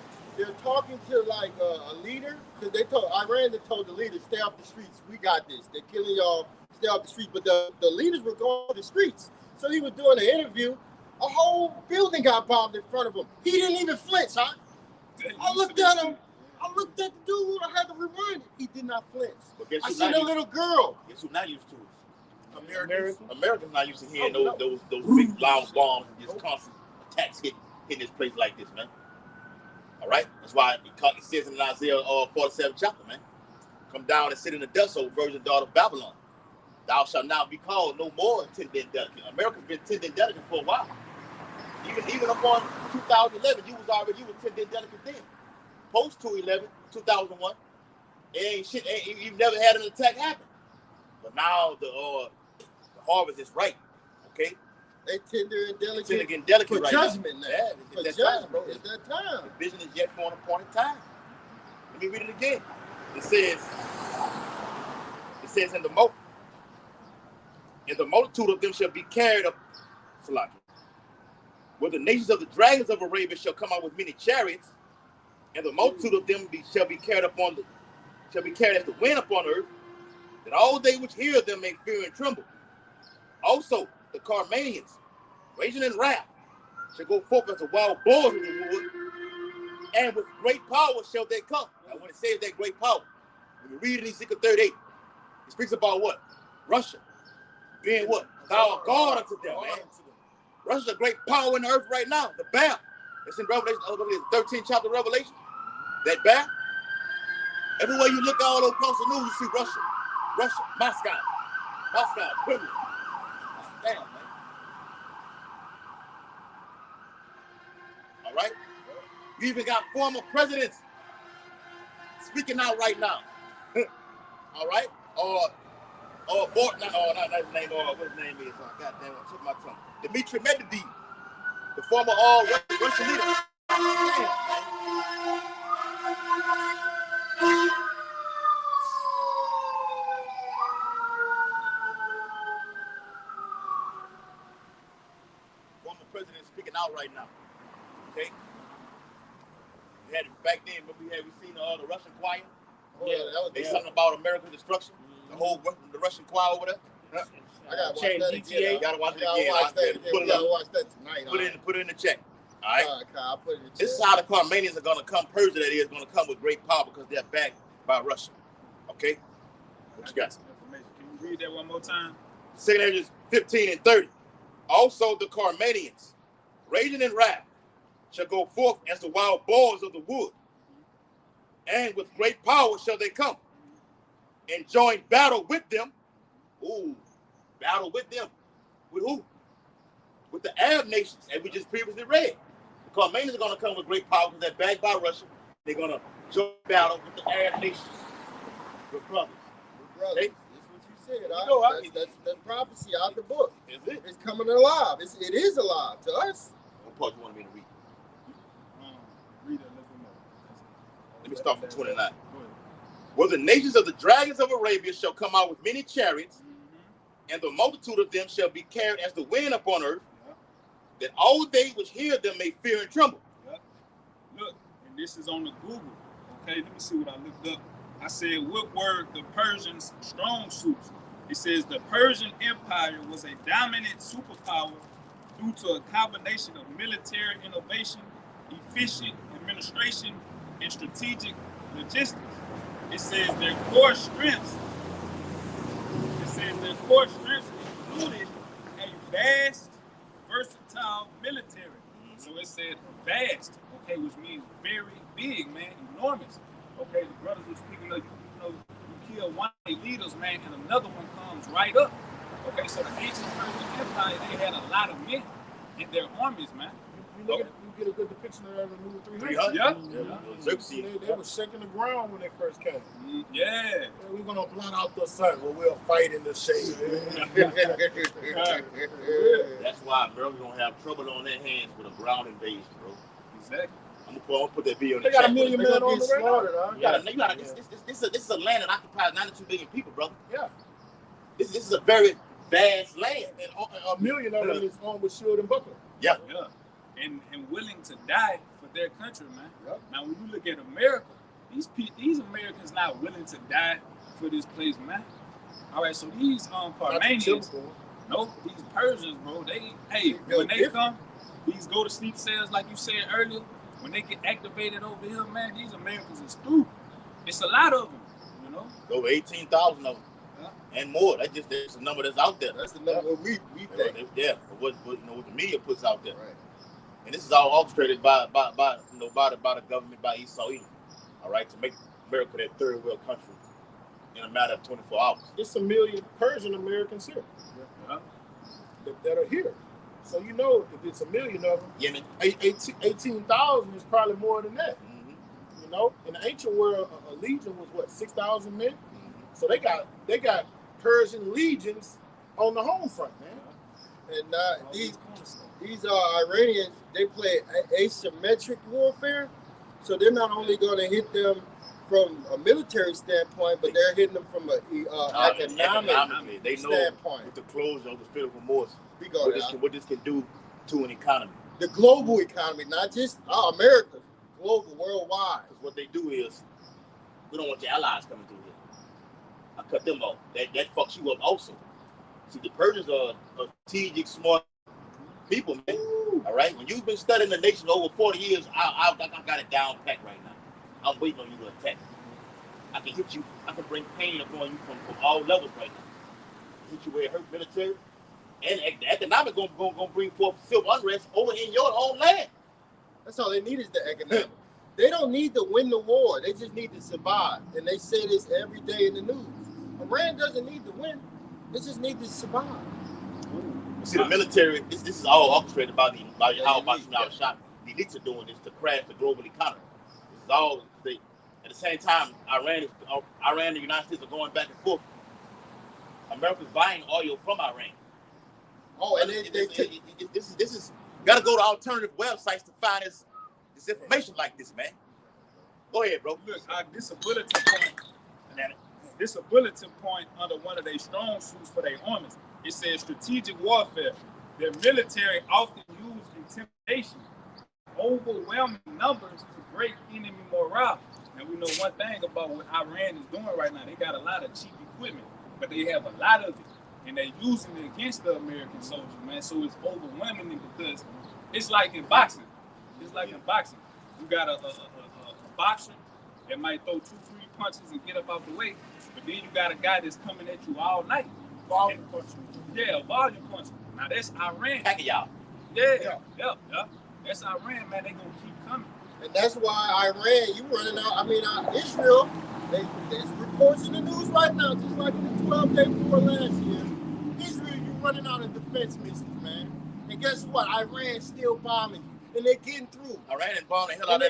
talking to like a leader, because Iran told the leaders, stay off the streets. We got this. They're killing y'all. Stay off the streets. But the leaders were going to the streets. So he was doing an interview. A whole building got bombed in front of him. He didn't even flinch. I looked at him. I looked at the dude. I had to rewind it. He did not flinch. I seen a little girl. Guess who not used to it? Americans not used to hearing those big loud bombs and just constant attacks hitting this place like this, man. All right, that's why it says in Isaiah 47 chapter, man. Come down and sit in the dust, O virgin daughter of Babylon. Thou shalt not be called no more tender and delicate. America's been tender and delicate for a while. Even upon 2011, you was tender and delicate then. Post 2001, ain't shit. You've never had an attack happen. But now the harvest is ripe. Okay, They tender and delicate. Tender and delicate for right judgment now. now. Yeah, For it's judgment. time, bro. It's that time. The vision is yet for an appointed time. Let me read it again. It says in the multitude of them shall be carried up, where the nations of the dragons of Arabia shall come out with many chariots, and the multitude of them shall be carried as the wind upon earth, that all they which hear them may fear and tremble. Also the Carmanians, raging in wrath, shall go forth as the wild boars of the wood, and with great power shall they come. Now when it says that great power, when you read in Ezekiel 38, it speaks about what? Russia being what? Thou art God unto them, man. Russia's a great power in the earth right now. The bear. It's in Revelation, 13th chapter of Revelation. That bear. Everywhere you look all across the news, you see Russia, Moscow, Kremlin. Damn, man. All right? You even got former presidents speaking out right now. All right? Not his name, what his name is. God damn it, I took my tongue. Dmitry Medvedev, the former Russian leader. Damn, former president speaking out right now. Okay? We had it back then, but we seen the Russian choir. Yeah, that was They something about American destruction. The Russian choir over there. I gotta watch Change that GTA. again. You gotta watch it I again. gotta watch that again. Put We it gotta up. watch that tonight. Put it in the chat. All right. I'll put it in the chat. This is how the Carmanians are gonna come. Persia, that is, gonna come with great power because they're backed by Russia. Okay. What you got? Some information. Can you read that one more time? 2 Edges 15 and 30. Also the Carmanians, raging in wrath, shall go forth as the wild boars of the wood, and with great power shall they come, and join battle with them. Ooh, battle with them. With who? With the Arab nations, as we just previously read. The Carmanians are going to come with great power because they're backed by Russia. They're going to join battle with the Arab nations. With brothers. Brothers, Okay. that's what you said. That's prophecy out the book. Is it? It's coming alive. It is alive to us. What part you want me to read? Read it. Let me know. Let me start from 29. Go ahead. Where the nations of the dragons of Arabia shall come out with many chariots, and the multitude of them shall be carried as the wind upon earth, that all they which hear them may fear and tremble. Look, and this is on the Google. Okay, let me see what I looked up. I said, what were the Persians' strong suits? It says the Persian Empire was a dominant superpower due to a combination of military innovation, efficient administration, and strategic logistics. It says their core strengths. included a vast versatile military. So it said vast, okay, which means very big, man, enormous. Okay, the brothers were speaking of, you kill one of their leaders, man, and another one comes right up. Okay, so the ancient Persian Empire, they had a lot of men in their armies, man. You get a good depiction of that in the movie 300. Yeah. They were shaking the ground when they first came. Yeah. We're gonna blot out the sun, but we'll fight in the shade. That's why America gonna have trouble on their hands with a ground invasion, bro. Exactly. I'm gonna put that video in the They got chat. a million men on the slaughtered, huh? This is a land that occupies 92 million people, brother. Yeah. This is a very vast land. And a million of them is armed with shield and buckler. Yeah. Yeah. And willing to die for their country, man. Yep. Now, when you look at America, these Americans not willing to die for this place, man. All right, so these Parmenians, these Persians, bro, when they come, these go to sleep cells, like you said earlier, when they get activated over here, man, these Americans is through. It's a lot of them, you know. Over 18,000 of them. And more. That's the number that's out there. That's the number we think. Yeah, what the media puts out there. Right. And this is all orchestrated by the government, by Esau Edom, all right, to make America that third world country in a matter of 24 hours. It's a million Persian Americans here that are here. So you know, if it's a million of them, Yemen, 18,000 is probably more than that. Mm-hmm. You know, in the ancient world, a legion was what, 6,000 men. Mm-hmm. So they got Persian legions on the home front, man. And these Iranians, they play asymmetric warfare, so they're not only going to hit them from a military standpoint, but they're hitting them from an economic they know standpoint. With the closure of the spirit of remorse, what this can do to an economy. The global economy, not just America, global, worldwide. Because what they do is, we don't want your allies coming through here. I cut them off. That fucks you up also. See, the Persians are strategic, smart people, man. Ooh. All right? When you've been studying the nation over 40 years, I got it down packed right now. I'm waiting on you to attack. I can hit you. I can bring pain upon you from all levels right now. Hit you where it hurt military. And the economic going to bring forth civil unrest over in your own land. That's all they need is the economic. They don't need to win the war. They just need to survive. And they say this every day in the news. Iran doesn't need to win. They just need to survive. See, the military, this is all orchestrated by how Baton shot. The elites are doing this to crash the global economy. This is all, at the same time, Iran and the United States are going back and forth. America's buying oil from Iran. Oh, and this is got to go to alternative websites to find this information like this, man. Go ahead, bro. Look, this a bulletin point under one of their strong suits for their armies. It says strategic warfare. Their military often use intimidation, overwhelming numbers to break enemy morale. And we know one thing about what Iran is doing right now. They got a lot of cheap equipment, but they have a lot of it. And they're using it against the American soldiers, man. So it's overwhelming because it's like in boxing. It's like in boxing. You got a boxer that might throw 2-3 punches and get up out the way. But then you got a guy that's coming at you all night. Volume puncher. Yeah, a volume puncher. Now that's Iran. Heck y'all. Yeah. That's Iran, man. They gonna keep coming. And that's why Iran, you running out. Israel, there's reports in the news right now, just like in the 12-day war last year. Israel, you running out of defense missiles, man. And guess what? Iran's still bombing you, and they're getting through. Iran is bombing the hell out of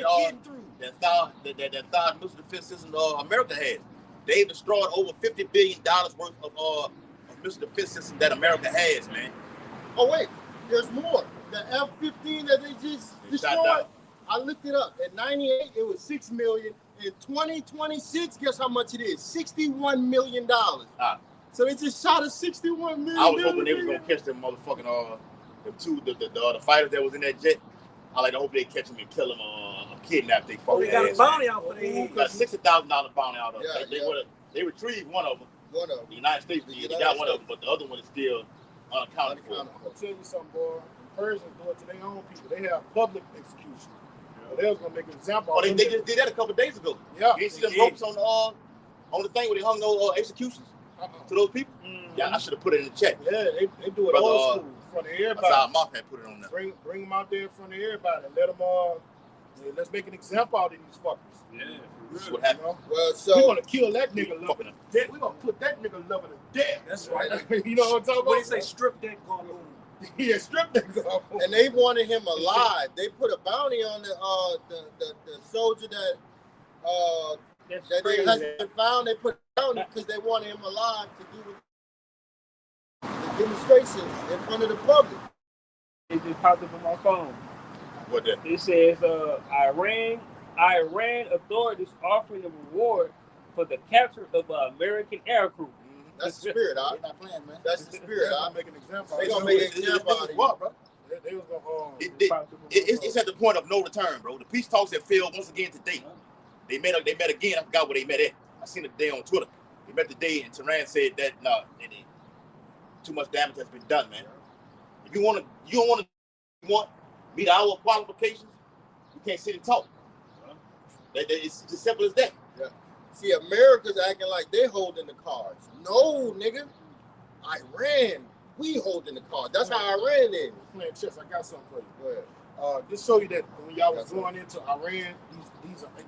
that THAAD missile defense system America has. They've destroyed over $50 billion worth of missile defense system that America has, man. Oh wait, there's more. The F-15 that they just destroyed. I looked it up. At 98, it was $6 million. In 2026, guess how much it is? $61 million. So they just shot a $61 million. I was hoping they was gonna catch them motherfucking the fighters that was in that jet. I hope they catch them and kill them or kidnap they fucking. They got a bounty out for them. Got $60,000 bounty out of them. They retrieved one of them. The United States did. They got one of them, but the other one is still unaccounted for. I'll tell you something, boy. The Persians do it to their own people. They have public execution. They was gonna make an example. Oh, they just did that a couple of days ago. Yeah. You see them ropes on the thing where they hung those executions to those people? Yeah, I should have put it in the chat. Yeah, they do it old school. front of That's everybody. how Mark had put it on there. Bring them out there in front of everybody and let them let's make an example out of these fuckers. Yeah, This is for what real. happened. Well, We're so gonna kill that nigga loving to death. We're gonna put that nigga loving to death. That's right. You know what I'm talking When they about? say strip that gun, Yeah, strip that nigga. and they wanted him alive. They put a bounty on the soldier that That's they crazy. hasn't found. They put a bounty because they wanted him alive to do the demonstrations in front of the public. It just popped up on my phone. What that? It says Iran authorities offering a reward for the capture of an American air crew. That's the spirit, They're not playing, man. That's the They're spirit. gonna make an example. They gonna make an example out of you. What, bro? They was gonna. It's at the point of no return, bro. The peace talks have failed once again today. They met again. I forgot where they met at. I seen it today on Twitter. They met today, and Tehran said that too much damage has been done, man. If you want meet our qualifications, you can't sit and talk. It's as simple as that. Yeah. See, America's acting like they holding the cards. No, nigga. Iran, we holding the cards. That's how Iran is. Playing chess. I got something for you. Go ahead. Just show you that when y'all was going into Iran,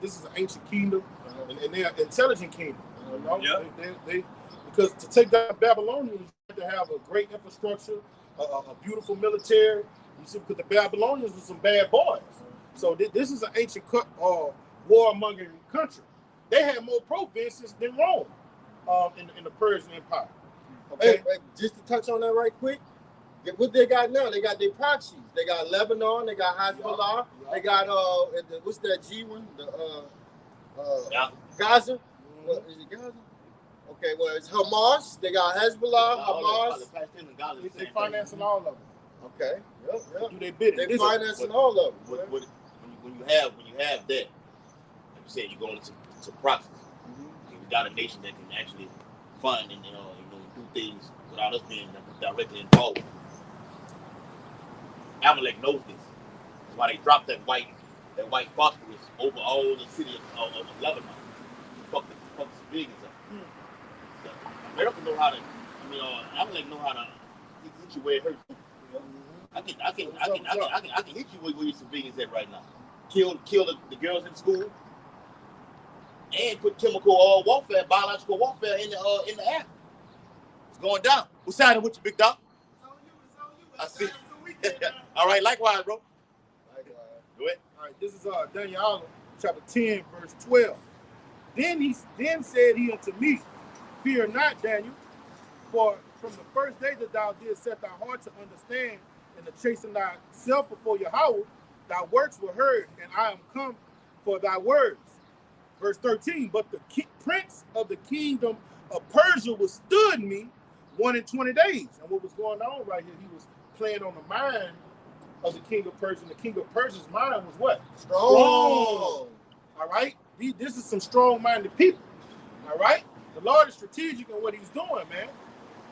this is an ancient kingdom, and they're an intelligent kingdom. You know? Yeah. They because to take down Babylonians, you have to have a great infrastructure, a beautiful military. You see, because the Babylonians were some bad boys. So this is an ancient warmongering country. They had more provinces than Rome in the Persian Empire. Okay. Hey, just to touch on that right quick, what they got now? They got their proxies. They got Lebanon. They got Hezbollah. They got what's that G one? Gaza. What is it? Gaza? Okay, well it's Hamas. They got Hezbollah, Hamas. They financing all of them. Okay. Yep. Do they bid it? They financing all of them. When you have that, like you said, you go into proxies. You got a nation that can actually fund and do things without us being directly involved. Amalek knows this. That's why they dropped that white phosphorus over all the city of Lebanon. Fuck the civilians up. So America know how to. Amalek know how to hit you where it hurts. I can hit you where your civilians at right now. Kill the girls in school, and put chemical warfare, biological warfare in the air. It's going down. Who's signing with you, big dog? I see. All right, likewise, bro. Go ahead. All right, this is Daniel chapter 10, verse 12. Then said he unto me, fear not, Daniel, for from the first day that thou didst set thy heart to understand and to chasten thyself before Yahweh, thy works were heard, and I am come for thy words. Verse 13, but the prince of the kingdom of Persia withstood me 120 days. And what was going on right here, he was playing on the mind of the king of Persia. And the king of Persia's mind was what? Strong. All right? This is some strong-minded people. All right? The Lord is strategic in what he's doing, man.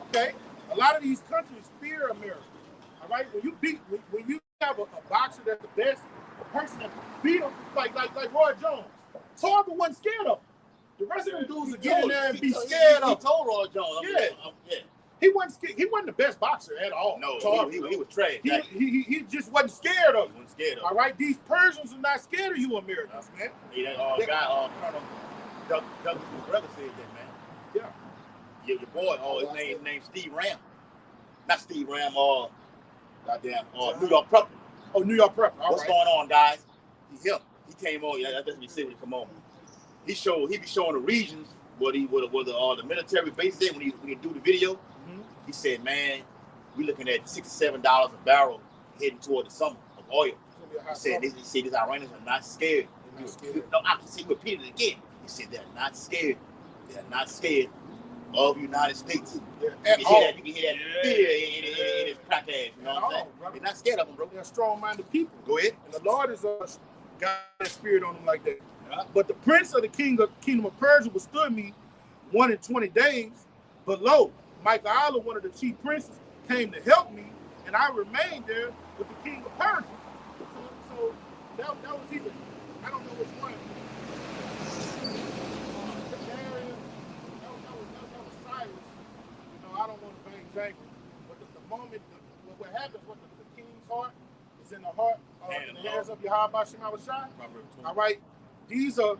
Okay? A lot of these countries fear America. All right? When you have a boxer that's the best, a person that beat him, like Roy Jones, Tarver wasn't scared of him. The rest of them dudes would get in there and be scared of him. He told Roy Jones. Yeah. He wasn't scared. He wasn't the best boxer at all. No, Tarver, he was trash. He just wasn't scared of him. He wasn't scared of him. All right? These Persians are not scared of you Americans, man. That guy, Colonel Douglas' brother said that, man. Yeah. Your boy, his name's Steve Ram. Not Steve Ram, goddamn, New York Prepper. Oh, New York Prepper. What's going on, guys? He's him. He came on. That's what he said when he come on. He be showing the regions where the military base is when he do the video. Mm-hmm. He said, man, we looking at $6 or $7 a barrel heading toward the summer of oil. He said these Iranians are not scared. No, I can see repeat it again. He said they're not scared. They're not scared of the United States. You can hear that fear in his crack ass. You know what I'm saying? They're not scared of them, bro. They're strong-minded people. Go ahead. And the Lord is got that spirit on them like that. Yeah. But the prince of the kingdom of Persia withstood me 120 days. But lo, Michael, one of the chief princes, came to help me, and I remained there with the king of Persia. So that was even, I don't know which one. That was Cyrus. I don't want to bang jangle, but the moment what happened heart is in the heart, in the hands of Yahweh Shem Shai. All right, these are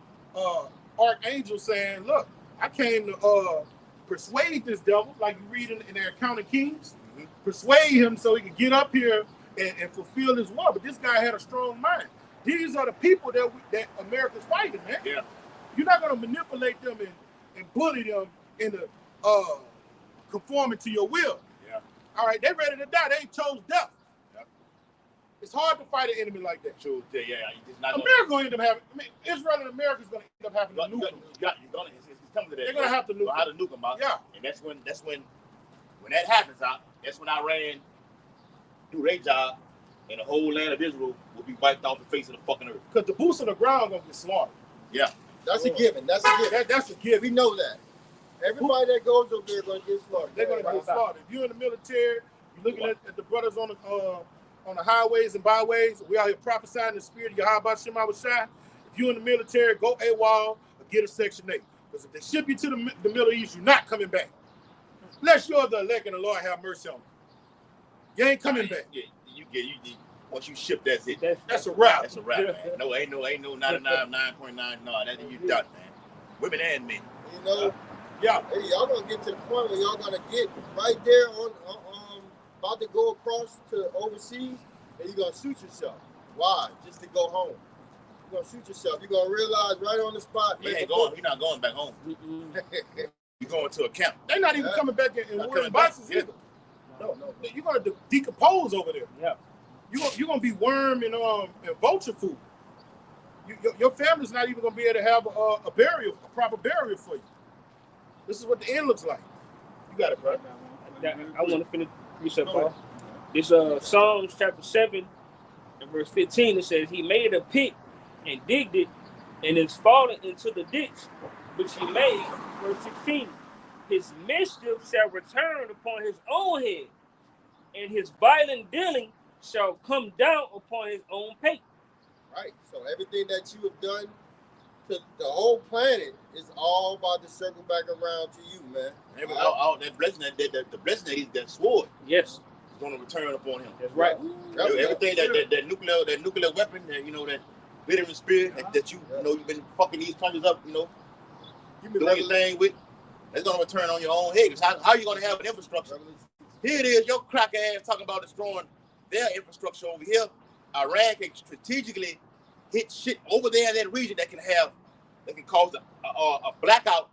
archangels saying, "Look, I came to persuade this devil, like you read in their account of Kings, persuade him so he could get up here and fulfill his will." But this guy had a strong mind. These are the people that America's fighting, man. Yeah. You're not going to manipulate them and bully them into conforming to your will. Yeah. All right, they ready to die. They chose death. Yep. It's hard to fight an enemy like that. True. Yeah. It's not America going to end up having. I mean, Israel and America is going to end up having to nuke them. It's coming to that. They're going to have to nuke them. How to nuke them out. Yeah. And that's when that happens out. That's when Iran do their job, and the whole land of Israel will be wiped off the face of the fucking earth. Because the boots on the ground going to get slaughtered. Yeah. That's a given. That's a given. That's a given. We know that. Everybody that goes over there going to get slaughtered. They're going to get slaughtered. If you're in the military, you're looking at the brothers on the highways and byways. We out here prophesying the spirit of Yahweh Shem Shai. If you're in the military, go AWOL or get a Section 8. Because if they ship you to the Middle East, you're not coming back. Unless you're the elect and the Lord have mercy on you. You ain't coming back. Yeah, you once you ship, that's it. That's a wrap. That's a wrap, man. No, ain't no 99.9. No, that you done, man. Women and men. You know, Yeah. hey, y'all gonna get to the point where y'all gonna get right there on about to go across to overseas, and you're gonna shoot yourself. Why? Just to go home. You're gonna shoot yourself. You're gonna realize right on the spot. You're not going back home. You're going to a camp. They're not even coming back in wooden back. boxes either. No. You're gonna decompose over there. Yeah. You're gonna be worm and vulture food. Your family's not even gonna be able to have a burial, a proper burial for you. This is what the end looks like. You got it, bro. I want to finish up, Paul. This Psalms chapter 7 and verse 15. It says, "He made a pit and digged it, and is fallen into the ditch which he made." Verse 16. "His mischief shall return upon his own head, and his violent dealing shall come down upon his own pate." Right. So everything that you have done to the whole planet is all about to circle back around to you, man. All that blessing, the blessing that he's that sword Yes, is going to return upon him. that's right. Everything that nuclear weapon, that bitterness spirit that you've been fucking these countries up, doing your thing with, it's going to return on your own head. How are you going to have an infrastructure? Here it is, your crack ass talking about destroying their infrastructure over here. Iran can strategically hit shit over there in that region that can cause a blackout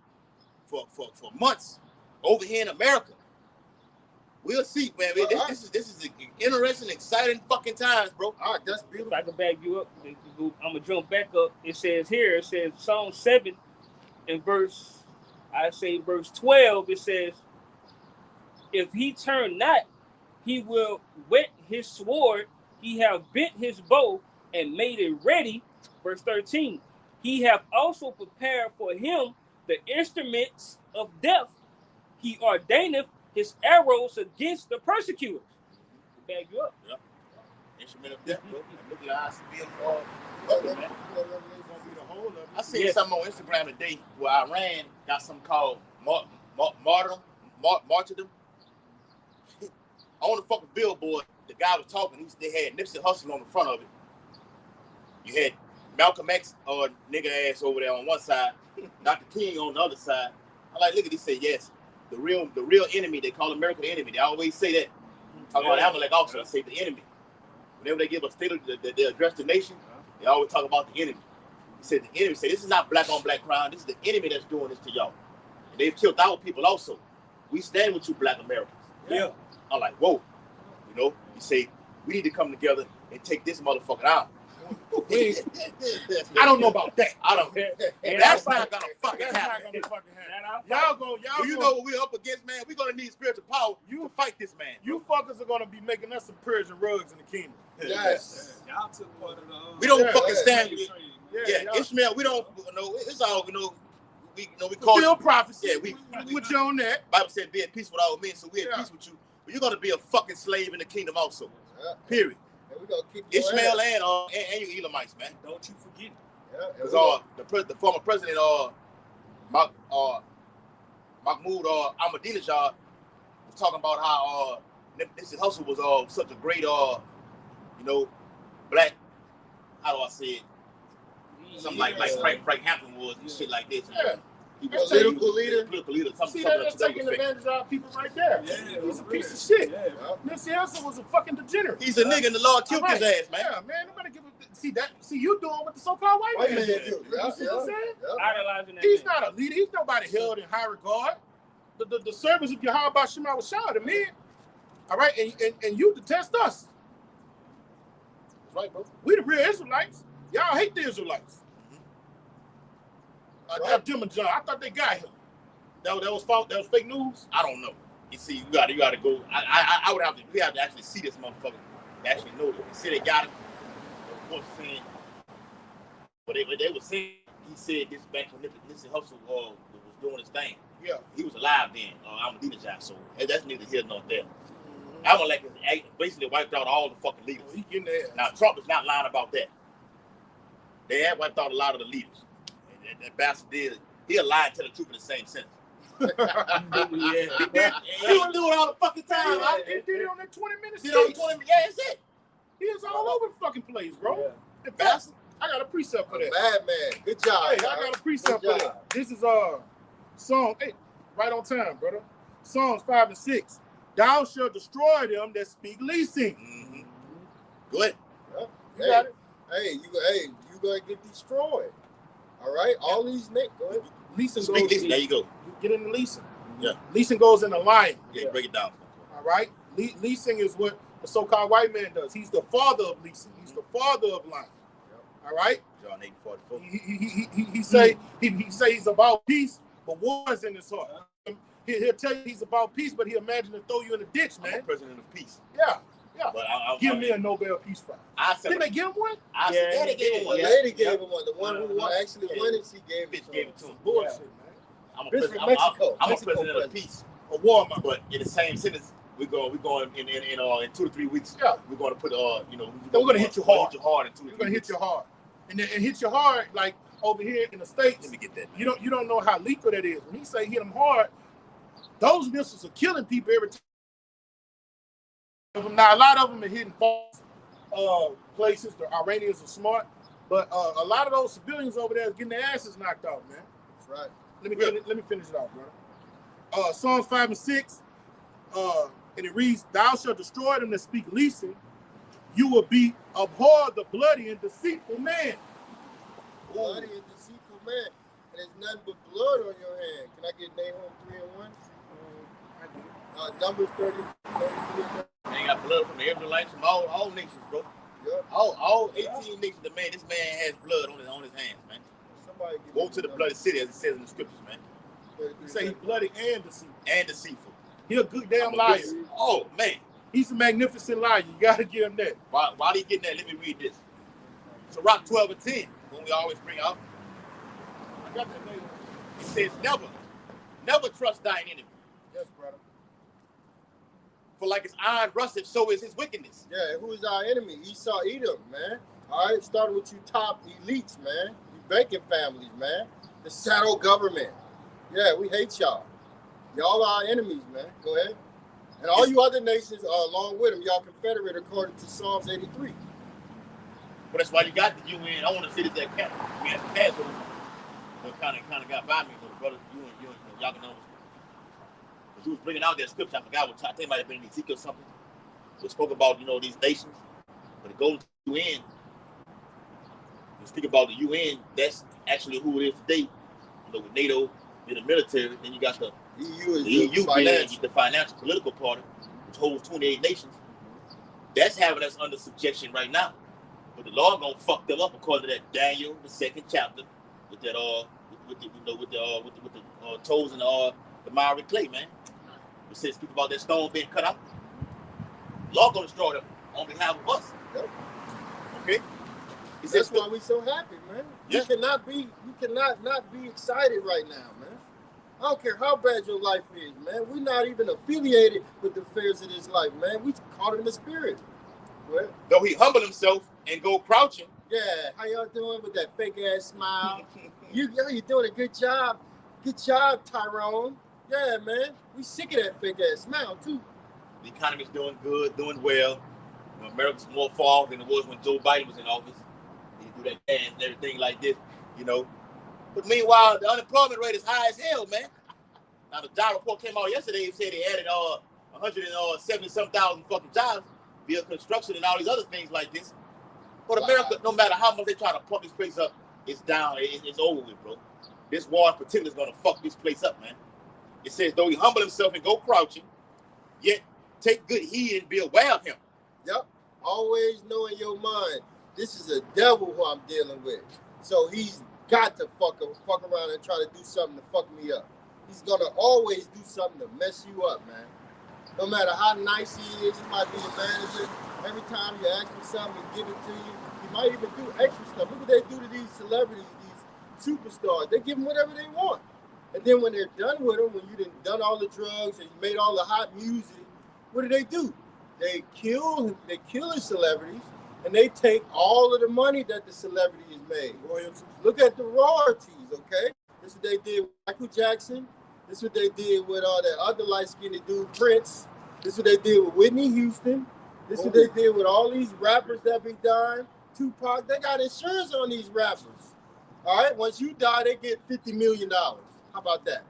for months over here in America. We'll see, man. This is interesting, exciting fucking times, bro. All right, that's beautiful. If I can back you up, I'm gonna jump back up. It says Psalm 7 and verse 12. It says, "If he turn not, he will whet his sword. He have bent his bow and made it ready." Verse 13. "He have also prepared for him the instruments of death. He ordaineth his arrows against the persecutors." Back you up. Yeah. Instrument of death, bro. Look at I seen something on Instagram today where Iran got something called martyrdom. On the fucking billboard, the guy was talking. They had Nipsey Hussle on the front of it. You had Malcolm X or nigga ass over there on one side, Dr. King on the other side. I like, look at this. Say yes, the real enemy. They call America the enemy. They always say that. Talk about Amalek also. They say the enemy. Whenever they give a state of they address the nation, they always talk about the enemy. He said the enemy. Say this is not black on black crime. This is the enemy that's doing this to y'all. And they've killed our people also. We stand with you, black Americans. Yeah. I'm like, whoa. You say we need to come together and take this motherfucker out. I don't know about that. I don't. That's not gonna fucking happen. Y'all know what we're up against, man. We're gonna need spiritual power. You fight this man. You fuckers are gonna be making us some Persian rugs in the kingdom. Yes. Y'all took one of the. We don't fucking stand with. Yeah, Ishmael. We don't. It's all. We call still prophecy. Yeah, we with you on that. Bible said, "Be at peace with all men." So we're at peace with you. But you're gonna be a fucking slave in the kingdom also. Period. And we gonna keep Ishmael and you Elamites, man. Don't you forget it. Because the former president Mahmoud Ahmadinejad was talking about how Nipsey Hussle was such a great you know, black. How do I say it? Something like Frank Hampton was and shit like this. Yeah. He That's was political leader. Political leader. See, that's taking advantage of people right there. Yeah, He's a piece of shit. Yeah. Nipsey Hussle was a fucking degenerate. He's a nigga and the Lord killed his ass, man. Yeah, man. Nobody give a see you doing what the so-called white man do. You see what I'm saying? Idolizing that He's man. not a leader. He's nobody held in high regard. The service of Yahweh Shema was shot at men. All right, and you detest us. That's right, bro. We the real Israelites. Y'all hate the Israelites. Jim and John, I thought they got him. That was false. That was fake news. I don't know. You see, you gotta go. I would have to. We have to actually see this motherfucker. To actually know that. They say they got him. Of course, saying, but they were saying he said this back when Nipsey Hussle was doing his thing. Yeah, he was alive then. I'm a leader job, so that's neither here nor there. I was like basically wiped out all the fucking leaders. He getting there. Now Trump is not lying about that. They had wiped out a lot of the leaders. That bastard did. He'll lie and tell the truth in the same sentence. He was doing all the fucking time. He did it on that 20 minutes. Did it on 20 minutes. Yeah, that's it. He is all over the fucking place, bro. Yeah. In fact, I got a precept for that. Madman. Good job. Hey, I got a precept for that. This is Psalm 8, right on time, brother. Psalms 5 and 6. Thou shalt destroy them that speak leasing. Mm-hmm. Go ahead. You got it. Hey, you gonna get destroyed. All right, all these niggas. Go ahead. Leasing Speak goes. leasing. There you go. Get into leasing. Yeah. Leasing goes in the line. Yeah, break it down. All right. Leasing is what the so-called white man does. He's the father of leasing. He's the father of lying. All right. John 8:44. He say he's about peace, but war is in his heart. He'll tell you he's about peace, but he'll imagine to throw you in a ditch, man. I'm a president of peace. Yeah. But give me a Nobel Peace Prize. I said, Didn't they give him one? I said, yeah, they gave him one. The lady gave him one. The one who actually won it, she gave it to him. Bullshit, man. I'm a Mexico. I'm a Mexico president of peace. A war, man. But in the same sentence, we're going in 2 to 3 weeks. Yeah. We're going to put we're gonna hit you hard. Hit you hard in 2 to 3 We're gonna weeks. hit you hard, and hit you hard like over here in the States. Let me get that. You don't know how lethal that is. When he say hit them hard, those missiles are killing people every time. Now a lot of them are hitting false places. The Iranians are smart, but a lot of those civilians over there are getting their asses knocked off, man. That's right. Let me finish it off, brother. Psalms 5 and 6, and it reads, "Thou shalt destroy them that speak leasing. You will be abhor the bloody and deceitful man." Bloody and deceitful man. And there's nothing but blood on your hand. Can I get Nahum 3 and 1? Numbers 30. They got blood from the Israelites from all nations, bro. Yep. All 18 nations. This man has blood on his hands, man. Somebody Go to the bloody city, as it says in the scriptures, man. You say he's bloody and deceitful. And deceitful. He a good damn liar. Oh man, He's a magnificent liar. You gotta give him that. while he getting that, let me read this. So Rock 12 and 10, when we always bring out, I got that name. it says, never trust thine enemy. Yes, brother. For like his iron rusteth, so is his wickedness. Yeah, who is our enemy? Esau, Edom, man. All right, starting with you top elites, man. You banking families, man. The shadow government. Yeah, we hate y'all. Y'all are our enemies, man. Go ahead. And all you other nations are along with them. Y'all confederate according to Psalms 83. But that's why you got the UN. I want to see this that cat. We had the cat, so kind of got by me, but brother, you and y'all can know. Because you was bringing out that scripture, I forgot what I think it might have been in Ezekiel or something. We spoke about these nations, but it goes to the UN. We speak about the UN. That's actually who it is today. With NATO in the military, then you got the EU is the EU being financial. the financial political party, which holds 28 nations. That's having us under subjection right now. But the Lord gonna fuck them up according to that Daniel, the 2nd chapter, with that with the toes and the miry clay, man. It says speak about that stone being cut out. The Lord gonna destroy them on behalf of us. Yep. Okay. That's why we're so happy, man. Yeah. You cannot not be excited right now, man. I don't care how bad your life is, man. We're not even affiliated with the affairs of this life, man. We caught in the spirit. Well, Though he humble himself and go crouching. yeah, how y'all doing with that fake ass smile? you doing a good job. Good job, Tyrone. Yeah, man. We sick of that fake ass smile too. The economy's doing good, doing well. When America's more fall than it was when Joe Biden was in office. He do that dance and everything like this, you know. But meanwhile, the unemployment rate is high as hell, man. Now the job report came out yesterday and said they added 170-some thousand fucking jobs via construction and all these other things like this. But America, no matter how much they try to pump this place up, it's down. It's over with, bro. This war in particular is gonna fuck this place up, man. It says though he humble himself and go crouching, yet take good heed and be aware of him. Yep. Always know in your mind, this is a devil who I'm dealing with. So he's got to fuck around and try to do something to fuck me up. He's gonna always do something to mess you up, man. No matter how nice he is, he might be the manager. Every time you ask for something, he give it to you. He might even do extra stuff. Look what they do to these celebrities, these superstars. They give them whatever they want. And then when they're done with them, when you done all the drugs and you made all the hot music, what do? They kill the celebrities, and they take all of the money that the celebrity has made. Royalties. Look at the royalties, okay? This is what they did with Michael Jackson. This is what they did with that other light-skinned dude, Prince. This is what they did with Whitney Houston. This is what they did with all these rappers that be dying. Tupac, they got insurance on these rappers. All right, once you die, they get $50 million. How about that?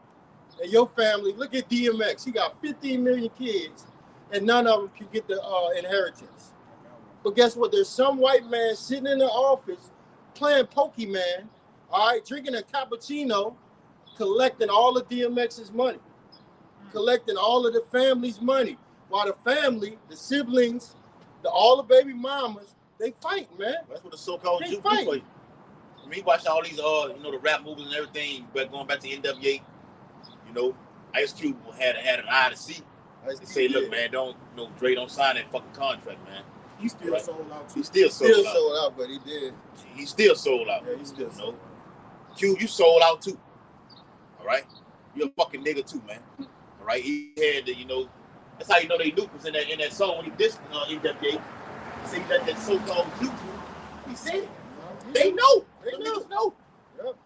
And your family, look at DMX. He got 15 million kids, and none of them can get the inheritance. But guess what? There's some white man sitting in the office playing Pokemon, all right, drinking a cappuccino, collecting all of DMX's money, collecting all of the family's money, while the family, the siblings, all the baby mamas, they fight, man. That's what the so-called Jew do for you. I mean, watch all these, the rap movies and everything, but going back to NWA, Ice Cube had an eye to see. They say, look, man, Dre don't sign that fucking contract, man. He still sold out too. He still sold out, but he did. He still sold out. Yeah, he still sold out. Q, you sold out too. All right? You're a fucking nigga too, man. All right? He had the, that's how you know they knew was in that song when he dissed NWA. He said that so-called Jew. He said it. They know. They know. Yep.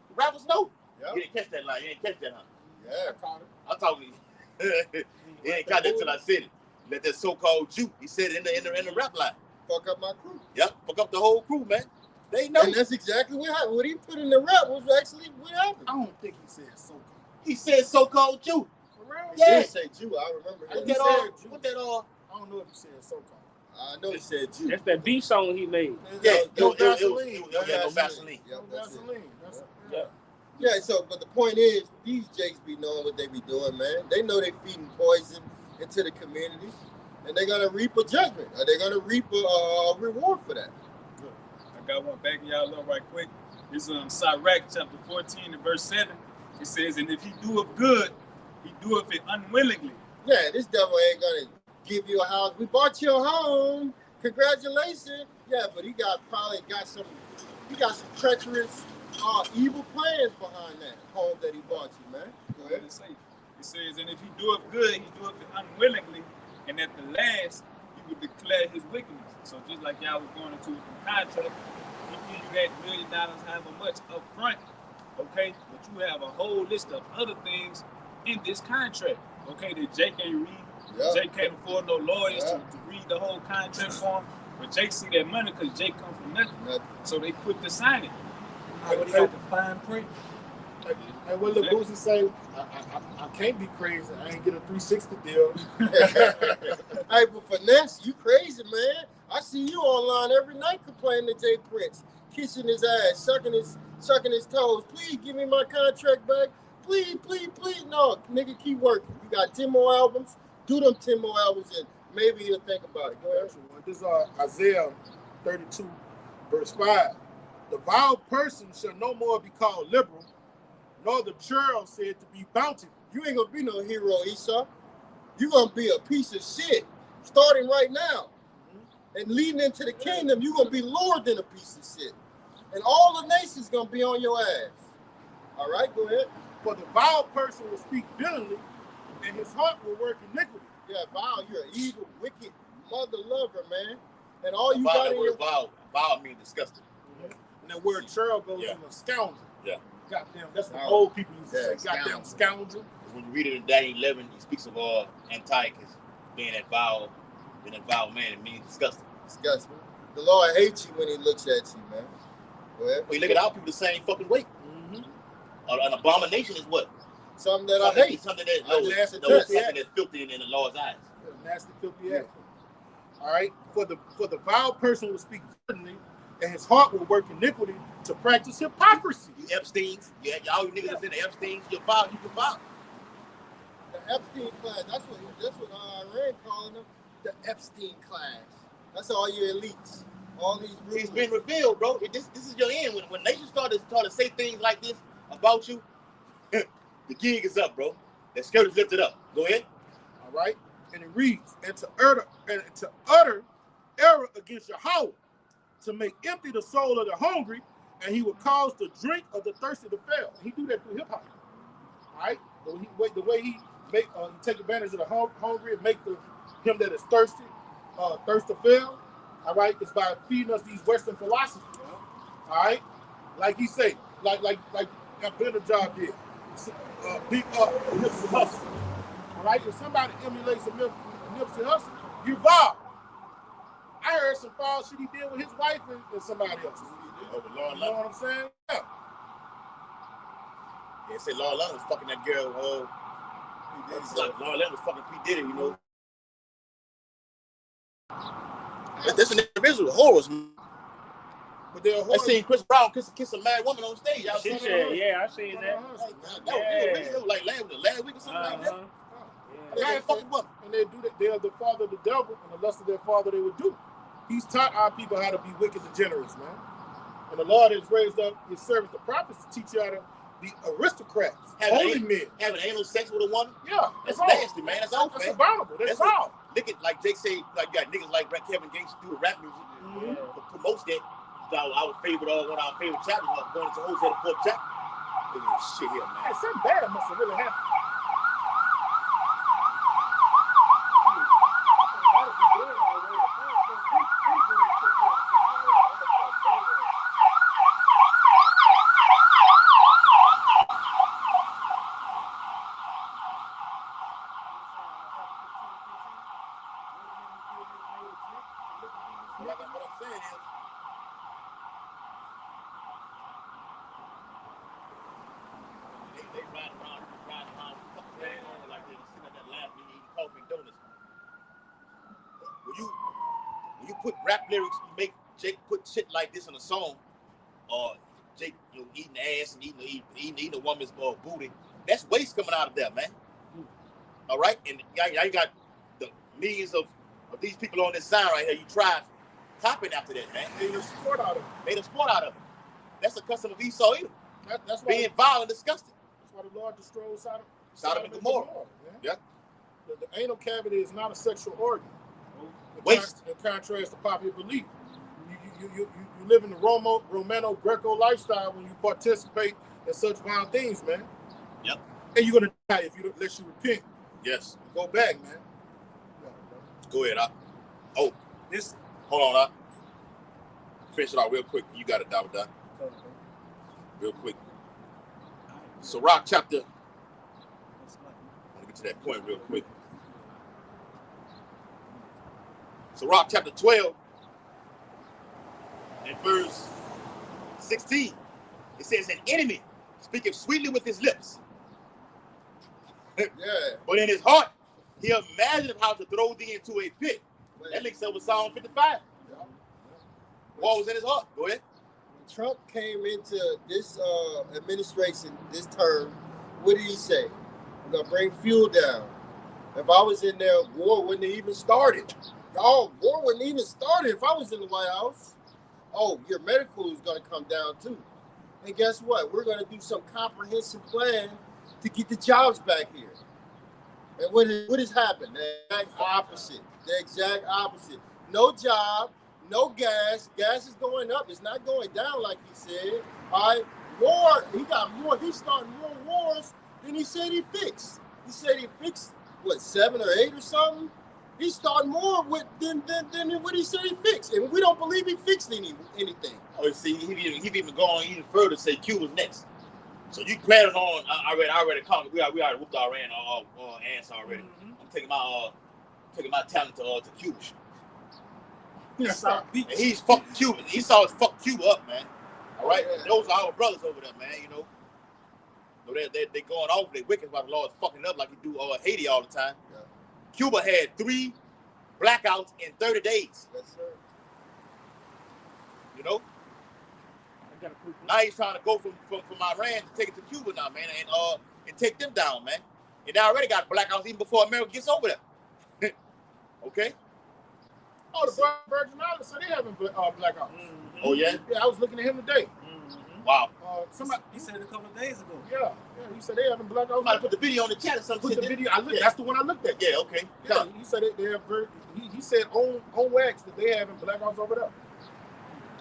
The rappers know. Yep. You didn't catch that line. You didn't catch that, huh? Yeah, I caught it. I'm talking to you. He ain't caught that till I said it. Let that so-called Jew. He said it in the rap line. Fuck up my crew. Yep. Fuck up the whole crew, man. They know. And that's exactly what happened. What he put in the rap was actually what happened. I don't think he said so-called. He said so-called Jew. For real? He did say Jew. I remember that. I don't know if he said so-called. I know he said Jew. That's that beat song he made. Yeah, no Vaseline. No Vaseline. No Vaseline. Yeah, but the point is, these jakes be knowing what they be doing, man. They know they feeding poison into the community, and they're gonna reap a judgment. Or they're gonna reap a reward for that. Good. I got one backing y'all up right quick. This is Sirach chapter 14 and verse 7. It says, and if he doeth good, he doeth it unwillingly. Yeah, this devil ain't gonna give you a house. We bought you a home. Congratulations. Yeah, but he probably got some treacherous, evil plans behind that home that he bought you, man. Go ahead. It says, and if he doeth good, he doeth it unwillingly, and at the last, he will declare his wickedness. So just like y'all was going into a contract, he give you that $1 million, however much up front, okay? But you have a whole list of other things in this contract, okay, that Jake ain't read. Yep. Jake can't afford no lawyers to read the whole contract for him. But Jake see that money because Jake come from nothing. So they quick to sign it. But he got the fine print. And what the Boosie say, I can't be crazy. I ain't get a 360 deal. Hey, but Finesse, you crazy, man. I see you online every night complaining to Jay Prince, kissing his ass, sucking his toes. Please give me my contract back. Please. No, nigga, keep working. You got 10 more albums. Do them 10 more albums and maybe you'll think about it. Go ahead. This is Isaiah 32, verse 5. The vile person shall no more be called liberal, nor the churl said to be bountiful. You ain't gonna be no hero, Esau. You're gonna be a piece of shit starting right now. And leading into the kingdom, you're gonna be lower than a piece of shit. And all the nations gonna be on your ass. All right, go ahead. For the vile person will speak villainy, and his heart will work iniquity. Yeah, vile, you're an evil, wicked mother lover, man. And all you got in your... Vile means disgusting. Mm-hmm. And that word churl goes in a scoundrel. Yeah. Goddamn, that's what old people used to say. Goddamn scoundrel. When you read it in Daniel 11, he speaks of Antiochus being that vile Being a vile man, it means disgusting. Disgusting. The Lord hates you when he looks at you, man. Go ahead. When you look at our people the same fucking way. An abomination is what? Something that I hate. Something that Nasty something that's filthy in the Lord's eyes. Nasty, filthy act. All right. For the vile person will speak certainly, and his heart will work iniquity to practice hypocrisy. You Epsteins, all you niggas that's in the Epsteins, you're vile, you can vile. The Epstein class. That's what Iran calling them. The Epstein class. That's all your elites. All these. It's been revealed, bro. This is your end. When nations start to say things like this about you, the gig is up, bro. That skirt is lifted up. Go ahead. All right. And it reads, and to utter error against Yahweh, to make empty the soul of the hungry, and he will cause the drink of the thirsty to fail. And he do that through hip hop. All right. The way he make take advantage of the hungry and make him that is thirsty thirst to fail. All right. It's by feeding us these Western philosophies. All right. Like he say, like Benajab did. Beat up Nipsey Hussle. All right. If somebody emulates a Nipsey Hussle, you vile. I heard some foul shit he did with his wife and somebody else. Oh, Lord, You know what I'm saying? Yeah. Yeah, say Lord London was fucking that girl. It's like Lord London was fucking P. Diddy, you know. That's an individual horrors, man. But they're I seen Chris Brown kiss a married woman on stage. Y'all She seen said, that? yeah, I seen that. That was like last week or something like that. Yeah, Fucking woman. and they do that. They are the father of the devil, and the lust of their father they would do. He's taught our people how to be wicked degenerates, man. And the Lord has raised up his servants, the prophets, to teach you how to be aristocrats, holy men. Having anal sex with a woman? Yeah, That's wrong. nasty, man. That's awful, That's man. abominable. That's wrong. Look at, like Jake say, like got niggas like Kevin Gates do rap music, promotes that. So our favorite, one of our favorite chapters, going into Hosea the 4th chapter. Look at this shit here, man. Hey, something bad must have really happened. What I'm saying is, they ride around fucking day on like they sitting at that laughing, eating coffee and donuts. When you put rap lyrics, you make Jake put shit like this in a song, or Jake eating ass and eating a woman's booty. That's waste coming out of there, man. All right, and you got the millions of these people on this sign right here. You try topping after that, man. Made a sport out of it. Made a sport out of it. That's a custom of Esau either. That's why Being vile and disgusting. That's why the Lord destroyed Sodom and Gomorrah. Yeah. The anal cavity is not a sexual organ. Waste. In contrast to popular belief. You live in the Romano-Greco lifestyle when you participate in such vile things, man. Yep. And you're gonna die unless you repent. Yes. Go back, man. Go ahead, Oh, This. hold on, finish it out real quick. You got it, Dr. Doc. Real quick. So, Rock chapter. I want to get to that point real quick. So, Rock chapter 12, and verse 16. It says, "An enemy speaketh sweetly with his lips, Yeah. but in his heart he imagineth how to throw thee into a pit." That links up with Psalm 55. What was in his heart? Go ahead. When Trump came into this administration, this term, what did he say? We're going to bring fuel down. If I was in there, war wouldn't have even started. War wouldn't even started if I was in the White House. Oh, your medical is going to come down too. And guess what? We're going to do some comprehensive plan to get the jobs back here. And what has happened? The exact opposite. The exact opposite. No job, no gas. Gas is going up. It's not going down like he said. All right. War, he got more. He's starting more wars than he said he fixed. He said he fixed, 7 or 8 or something? He's starting more than what he said he fixed. And we don't believe he fixed anything. Oh, see, he even gone even further to say Cuba's next. So you planning on? I already comment. We already whooped our answer already. I'm taking my taking my talent to Cuba. South Beach. And he's fucking Cuban. He saw us fuck Cuba up, man. All right, Yeah. those are our brothers over there, man. You know, they going off. They wicked while the Lord's fucking up like he do Haiti all the time. Yeah. Cuba had 3 blackouts in 30 days. Yes, sir. You know, I got a quick now he's trying to go from Iran to take it to Cuba now, man, and take them down, man. And they already got blackouts even before America gets over there. Okay. Oh, the Virgin Islands, so they having blackout. Mm-hmm. Oh yeah. Yeah, I was looking at him today. Mm-hmm. Wow. Somebody, He said it a couple of days ago. yeah, he said they having blackout. Somebody put the video on the chat or something. Put the video. I looked. Yeah. That's the one I looked at. Yeah. Okay. Yeah, he said they have. He said on wax that they having blackouts over there.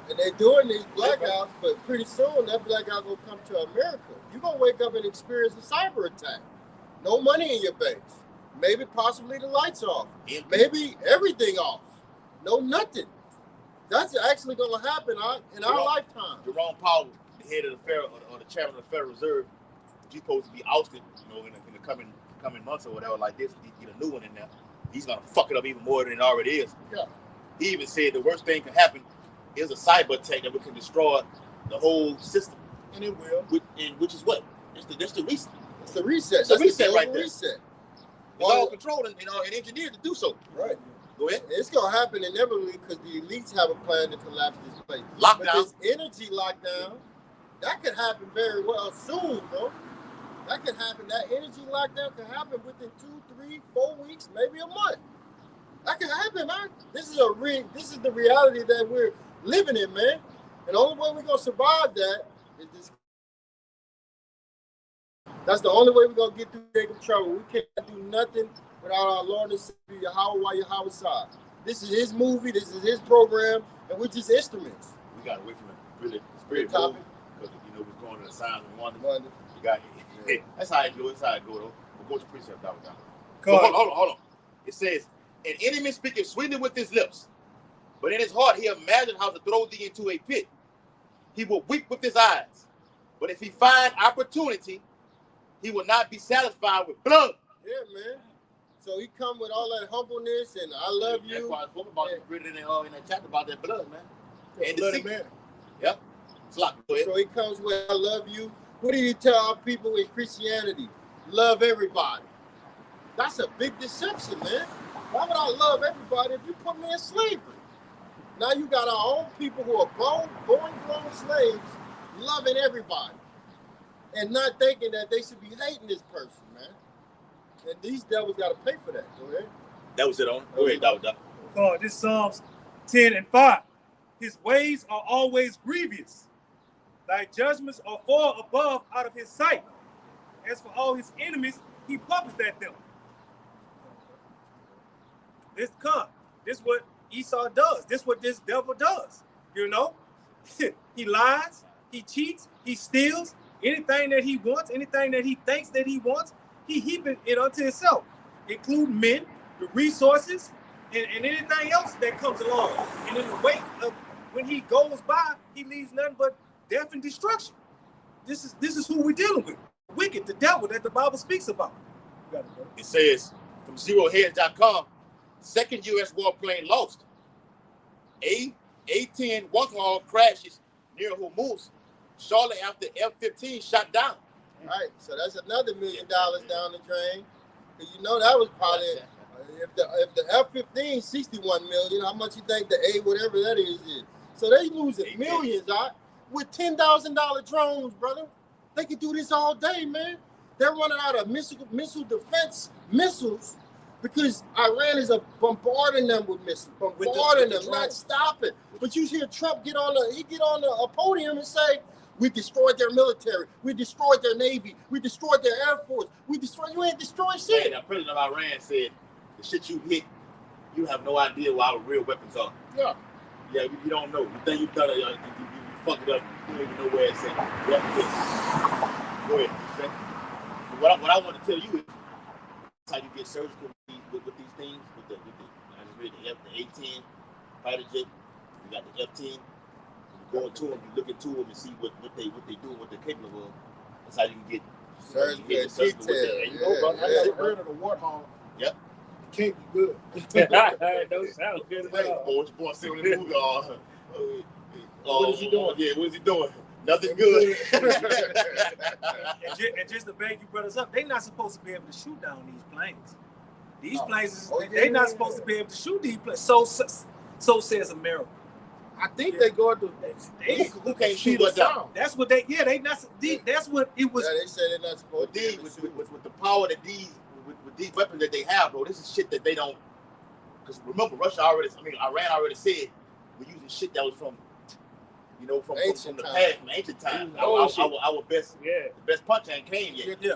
And they're doing these blackouts, but pretty soon that blackout gonna come to America. You're gonna wake up and experience a cyber attack. No money in your banks. Maybe possibly the lights off. Maybe everything off. No nothing. That's actually gonna happen in our lifetime. Jerome Powell, the head of the Federal or the chairman of the Federal Reserve, he's supposed to be ousted, you know, in the coming months or whatever like this. He get a new one in there. He's gonna fuck it up even more than it already is. Yeah. He even said the worst thing can happen is a cyber attack that can destroy the whole system. And it will. Which is what? That's the reset. It's the reset. It's the That's reset the right there. reset. It's all controlled and engineered to do so. Right. Go ahead. It's gonna happen inevitably because the elites have a plan to collapse this place. Lockdown. But this energy lockdown, that could happen very well soon, bro. That could happen. That energy lockdown could happen within 2, 3, 4 weeks, maybe a month. That could happen, man. This is the reality that we're living in, man. And the only way we're gonna survive that is this. That's the only way we're gonna get through Jacob's trouble. We can't do nothing without our Lord and Savior Yahweh Side. This is his movie, this is his program, and we're just instruments. We got away from the really spirit topic. because we're going to the signs and wonders. Wonder. You got that's how it go. That's how it go though. We'll go to precept down. Go ahead. Hold on. It says, an enemy speaketh sweetly with his lips, but in his heart he imagined how to throw thee into a pit. He will weep with his eyes, but if he find opportunity, he will not be satisfied with blood. Yeah, man. So he come with all that humbleness and I love you. That's why I spoke about it in that chapter about that blood, man. And the Bloody secret. man. Yep. Go ahead. So he comes with I love you. What do you tell our people in Christianity? Love everybody. That's a big deception, man. Why would I love everybody if you put me in slavery? Now you got our own people who are born grown slaves loving everybody and not thinking that they should be hating this person, man. And these devils got to pay for that. Go ahead. That was it on. Go ahead, Dr. This Psalms 10:5. His ways are always grievous. Thy judgments are far above out of his sight. As for all his enemies, he puffeth at them. This what Esau does. This what this devil does. You know? He lies, he cheats, he steals. Anything that he wants, anything that he thinks that he wants, he heaping it unto himself, including men, the resources, and anything else that comes along. And in the wake of when he goes by, he leaves nothing but death and destruction. This is who we're dealing with. Wicked, the devil that the Bible speaks about. It says from zeroheads.com, second U.S. warplane lost. A-10 Warthog crashes near Hormuz shortly after F-15 shot down. All right, so that's another $1 million down the drain. Because you know that was probably, if the F-15 61 million, how much you think the A whatever that is? So they losing millions, all right, with $10,000 drones, brother. They can do this all day, man. They're running out of missile defense missiles because Iran is bombarding them with missiles, bombarding them, not stopping. But you hear Trump get on a podium and say, we destroyed their military. We destroyed their Navy. We destroyed their Air Force. You ain't destroyed shit. Hey, the president of Iran said, the shit you hit, you have no idea what our real weapons are. Yeah. Yeah, you don't know. You think you've done it, you fucked it up. You don't even know where it's at. Yeah, go ahead. What I want to tell you is how you get surgical with these things. I just read the A-10 fighter jet. You got the F-10. You go into them, you look into them and see what they do, what they're capable of. That's how you can get surgical with that. I got rid of the Warthog. Yep. can't be good. Don't sound good at all. Boy, boy, see on the movie. What is he doing? Yeah, what is he doing? Nothing good. And just to bang you brothers up, they're not supposed to be able to shoot down these planes. These No. planes, Oh, they're not supposed to be able to shoot these planes. So says America. I think they go to Who can't speed shoot of us down? sound. That's what they. Yeah, they not. That's what it was. Yeah, they said they're not supposed to be able to shoot. With the power that with these weapons that they have, bro, this is shit that they don't. Because remember, Iran already said we're using shit that was from the Ancient past, from ancient times. Our best, the best punch ain't came yet. Yeah.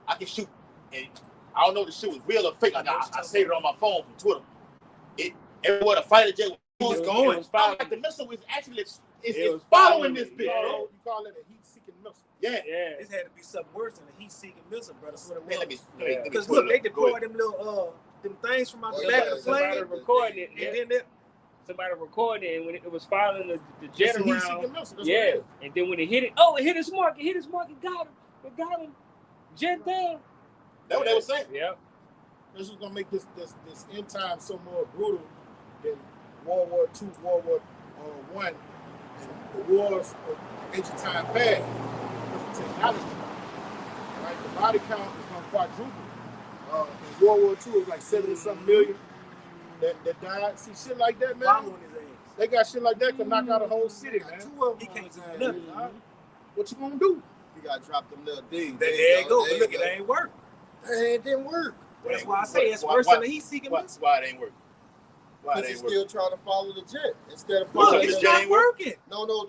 I can shoot, and I don't know if the shit was real or fake. I saved it on my phone from Twitter. Everywhere the fighter jet was going, like the missile was actually it's following this bitch, bro. You call it a heat-seeking missile. Yeah. This had to be something worse than a heat-seeking missile, brother. That's what it Man, let was. me Because pull it look, they up. deployed them little them things from out the back of the Somebody plane. recorded it. And then Somebody recorded it, and when it was following the jet It's a heat-seeking around. missile. That's Yeah, what it is. and then when it hit his mark. It got him. Jet down. That's what they were saying. Yep. This is gonna make this end time so more brutal than World War II, World War I, and the wars of ancient time past. Because of technology, right? The body count is gonna quadruple. In World War II, it was like 70-something million that died. See shit like that, man. following his ass. They got shit like that can knock out a whole city, man. Two of He them can't on do his nothing. ass. What you gonna do? You gotta drop them little things. There you go. But look, it ain't work. Hey, it didn't work. That's why I say it's Why- worse why- than a heat-seeking Why missile. it ain't working? Why Because it he's ain't still working? trying to follow the jet instead of Look, following this it's the jet not ain't work? working. No,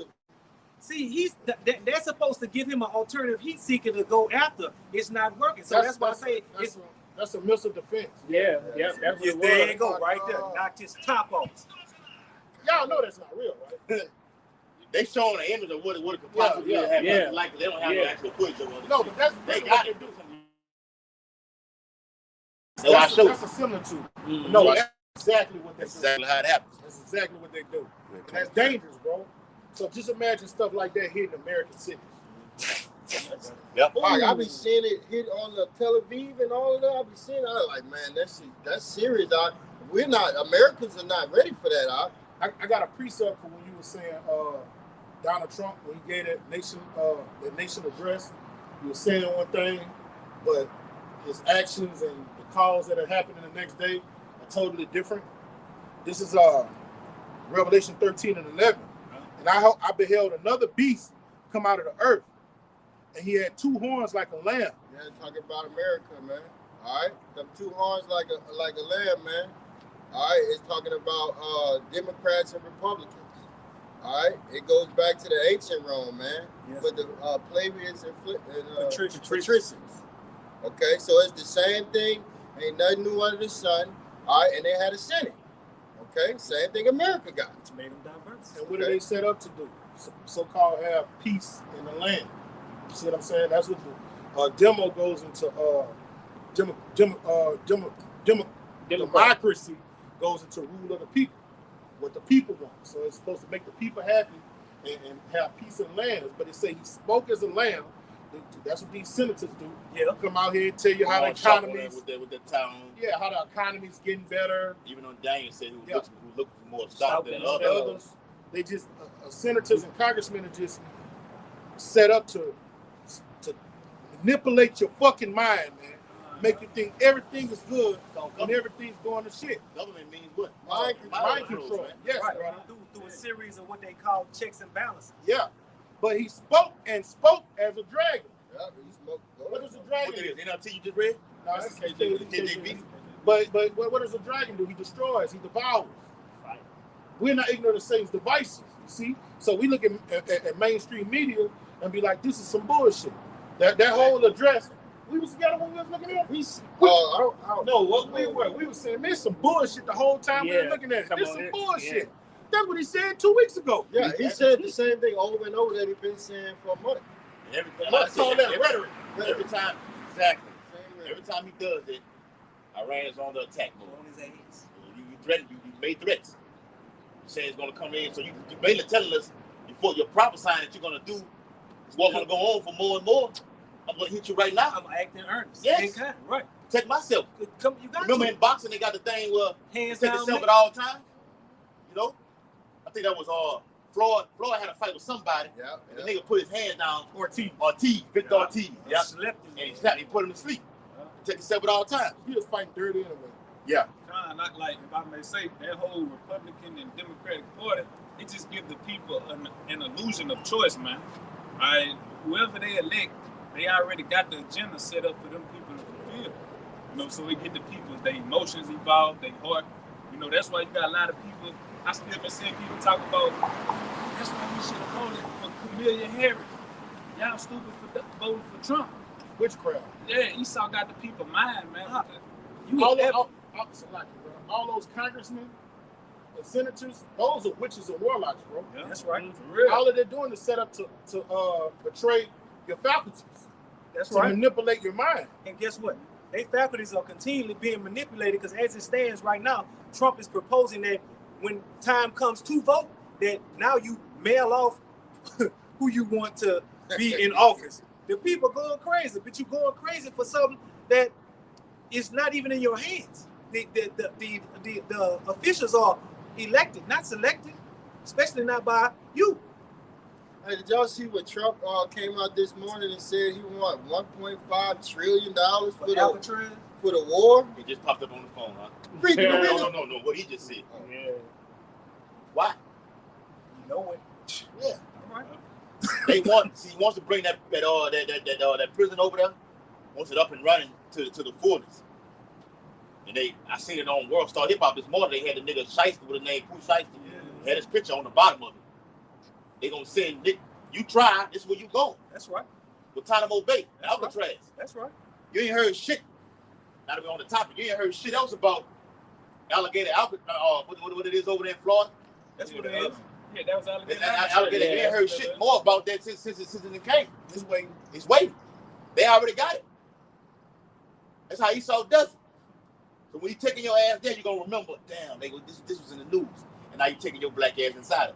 See, they're supposed to give him an alternative heat seeker to go after. It's not working. So that's why I say it's that's a missile defense. Yeah. Yep. That's what it there you was. go, right there. Knocked his top off. Y'all know that's not real, right? They showing an image of what it could possibly have. Yeah. Like they don't have no actual footage of it. No, but that's They what got they it. do. That's a similitude. Mhm. No, that's exactly what they That's do. exactly how it happens. That's exactly what they do. And that's dangerous, bro. So just imagine stuff like that hitting American cities. Yep. I be seeing it hit on the Tel Aviv and all of that. I be seeing it. I'm like, man, that's serious. Americans are not ready for that. I got a precept for when you were saying Donald Trump, when he gave that nation address, he was saying one thing, but his actions and the calls that are happening the next day are totally different. This is Revelation 13 and 11. And I beheld another beast come out of the earth. And he had two horns like a lamb. Yeah, talking about America, man. All right, them two horns like a lamb, man. All right, it's talking about Democrats and Republicans. All right, it goes back to the ancient Rome, man. Yes. With the plebeians and Patricians. Okay, so it's the same thing. Ain't nothing new under the sun. All right, and they had a Senate. Okay, same thing America got. It's made them diverse. And what are they set up to do? So-called have peace in the land. You see what I'm saying? That's what the demo goes into. Democracy goes into rule of the people. What the people want. So it's supposed to make the people happy and have peace in the land. But it say he spoke as a lamb. That's what these senators do. Yeah. Come out here and tell you how the economy's with the town. Yeah, how the economy's getting better. Even on Daniel said who Yeah. looking for more stock than others. Others, they just senators and congressmen are just set up to manipulate your fucking mind, man. Make you think everything is good and everything's going to shit. Government means what? Mind control. Man. Yes, Right. brother. Through a series of what they call checks and balances. Yeah. But he spoke as a dragon. Yeah, he smoked. What does a What dragon it do? is? NLT you just read? No, That's that's KJV. But what does a dragon do? He destroys. He devours. We're not ignorant of Satan's devices. You see, so we look at mainstream media and be like, "This is some bullshit." That whole address. We was together when we was looking at it. I don't No, what we were saying, man, some bullshit the whole time we were Yeah, looking at it. come This on, some yeah. bullshit. That's what he said 2 weeks ago. Yeah, he said the same thing over and over that he's been saying for months. Let's call that rhetoric. Every time, exactly. Same Every time he does it, Iran is on the attack mode. On his ass. You threatened, you made threats. You say it's going to come in, so you mainly telling us before you're prophesying that you're going to do is what's going to go on for more and more. I'm going to hit you right now. I'm acting earnest. Yes. And kind, right. protect myself. Come, you got Remember to. in boxing they got the thing where Hands protect down, yourself man. at all times. You know, I think that was Floyd. Floyd had a fight with somebody. Yeah. And the nigga put his hand down. Ortiz. Victor Ortiz. Yeah. Slept And he snapped. He put him to sleep. Protect yourself at all times. He was fighting dirty anyway. Yeah. Kind of like, if I may say, that whole Republican and Democratic Party, it just gives the people an illusion of choice, man. All right, whoever they elect, they already got the agenda set up for them people to fulfill. You know, so it get the people, their emotions involved, their heart. You know, that's why you got a lot of people. I still been seeing people talk about, that's why we should have voted for Kamala Harris. Y'all stupid for voting for Trump. Witchcraft. Yeah, Esau got the people mind, man. All those congressmen and senators, those are witches and warlocks, bro. Yeah, That's right. for real. All that they're doing is set up to betray your faculties, That's to right. manipulate your mind. And guess what? Their faculties are continually being manipulated because as it stands right now, Trump is proposing that when time comes to vote, that now you mail off who you want to be in office. The people going crazy, but you going crazy for something that is not even in your hands. The officials are elected, not selected, especially not by you. Hey, did y'all see what Trump came out this morning and said he want $1.5 trillion for Alcatraz. the war? It just popped up on the phone, huh? Read the- read the- No. What he just said. Yeah. Why? You know what? Yeah. All right. He wants to bring that prison over there, wants it up and running to the fullness. And I seen it on World Star Hip Hop this morning. They had the nigga Shiesty with the name Pooh Shiesty. Yeah. Had his picture on the bottom of it. They gonna send Nick. You try. This is where you go. That's right. Guantanamo Bay, That's Alcatraz. Right. That's right. You ain't heard shit. Now that we're on the topic, you ain't heard shit else about alligator Alcatraz. What it is over there in Florida. That's what it is. Yeah, that was alligator. Alligator. You ain't heard shit more about that since it came. It's waiting. It's waiting. They already got it. That's how Esau does it. So when you taking your ass there, you're gonna remember, damn, this was in the news. And now you taking your black ass inside of it.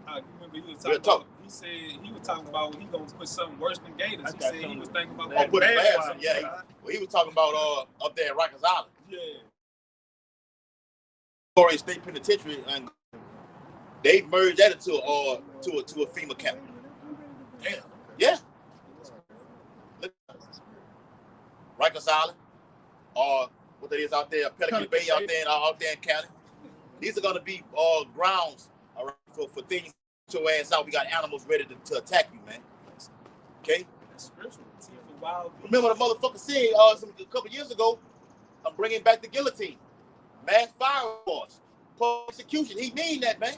You remember he was talking about, he said he was talking about he gonna put something worse than gators. He said he was thinking about Put it bad fast. ones. Yeah, he was talking about up there at Rikers Island. Yeah. Florida State Penitentiary, and they merged that into a FEMA camp. Damn. Yeah. Rikers Island, or what that is out there, Pelican Bay out there in Cali. These are gonna be grounds for things to your ass out. We got animals ready to attack you, man. Okay? That's scriptural. Wild beasts. Remember the motherfucker said a couple years ago, I'm bringing back the guillotine. Mass fire wars. Persecution. He mean that, man.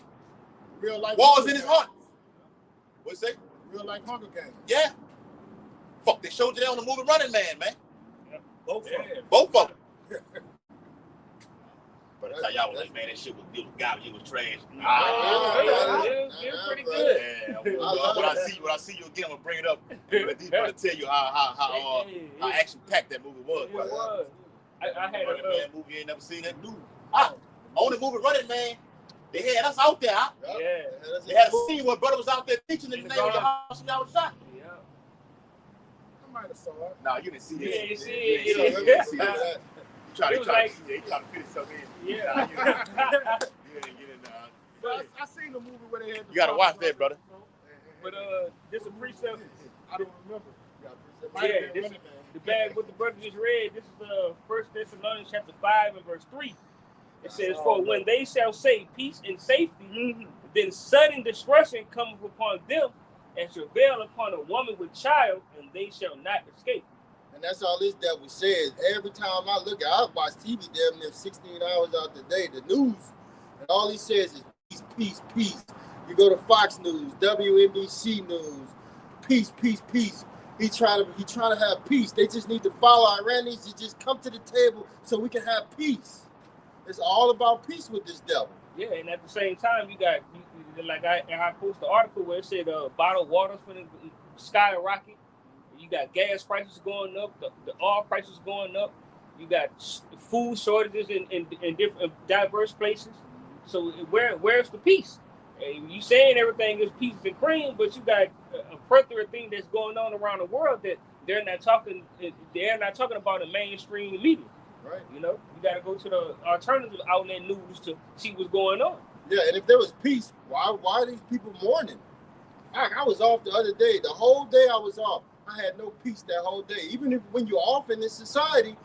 Real life. Wars in his heart. What's that? Real life Hunger Games. Yeah. Fuck, they showed you that on the movie Running Man, man. Both of them. Both of them. But I tell y'all was like, man, that shit was garbage. It was trash. They're pretty good. Yeah. When I see you again, I'm gonna bring it up. And let these brothers tell you how action packed that movie was. It was. I had Running a Man movie. You ain't never seen that? Only movie Running Man. They had us out there. yeah. They had a scene where brother was out there teaching in the name of the house and y'all was shot. Yeah. I might have saw it. No, you didn't see that. You didn't see You it. didn't see that. You try It to was fit like- something in. Yeah. You didn't get in there. But I seen the movie where they had. You gotta watch that, brother. But this is a precept. I don't remember. Yeah, this is the bag what the brother just read. This is 1 Thessalonians chapter 5 and verse 3. It says, "For when they shall say peace and safety, then sudden destruction cometh upon them, and travail upon a woman with child, and they shall not escape." And that's all this devil says. Every time I look at I watch TV damn near 16 hours out the day, the news, and all he says is peace, peace, peace. You go to Fox News, WNBC News, peace, peace, peace. He's trying to have peace. They just need to follow Iran needs to just come to the table so we can have peace. It's all about peace with this devil. Yeah, and at the same time, you got like I posted an article where it said bottled water's finna skyrocket. You got gas prices going up, the oil prices going up. You got food shortages in different diverse places. So where's the peace? You saying everything is peaches and cream, but you got a plethora of things that's going on around the world that they're not talking about in mainstream media. Right. You know, you got to go to the alternative outlet news to see what's going on. Yeah, and if there was peace, why are these people mourning? I was off the other day. The whole day I was off. I had no peace that whole day. Even if when you're off in this society,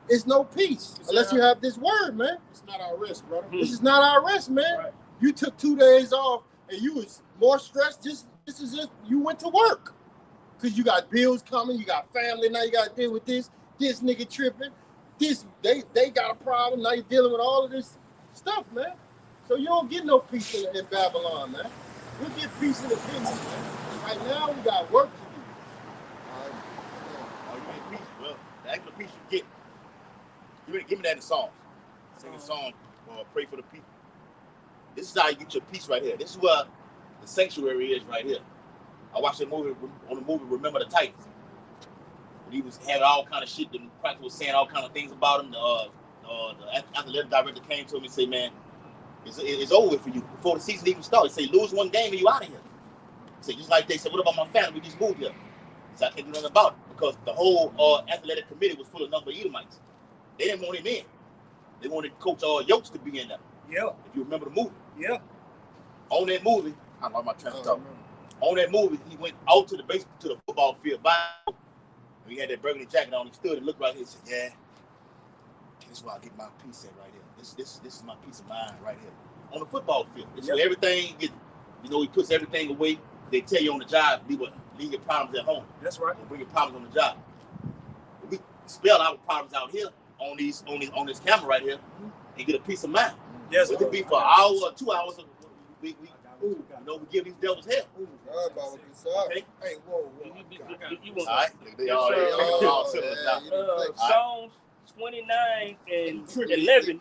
it's no peace unless you have this word, man. It's not our rest, brother. This is not our rest, man. Right. You took 2 days off and you was more stressed. This is just you went to work because you got bills coming. You got family now. You got to deal with this nigga tripping. They got a problem now. You're dealing with all of this stuff, man. So you don't get no peace in Babylon, man. We'll get peace in the kingdom, man. Right now we got work to do. Oh, you get peace. Well, the actual peace you get. Give me that in the Psalms. Sing a song, pray for the people. This is how you get your peace right here. This is where the sanctuary is right here. I watched the movie Remember the Titans. And he was having all kind of shit. The practice was saying all kind of things about him. The athletic director came to him and said, "Man, it's over for you before the season even starts." He said, "Lose one game and you out of here." He said, just like they said, "What about my family? We just moved here." He said, "I can't do nothing about it because the whole athletic committee was full of number Edomites. They didn't want him in. They wanted Coach Yotes to be in there." Yeah. If you remember the movie. Yeah. On that movie, I lost my train of thought. On that movie, he went out to the football field. He had that burgundy jacket on. He stood and looked right here and said, "Yeah, this is where I get my peace at right here. This is my peace of mind right here." On the football field. It's where everything gets, he puts everything away. They tell you on the job, leave your problems at home. That's right. Don't bring your problems on the job. We spell our problems out here on this camera right here and get a peace of mind. Yes. It could be for an hour or 2 hours. We give these devils hell. Okay? Hey, whoa. All right. They all Psalms 29 and 11.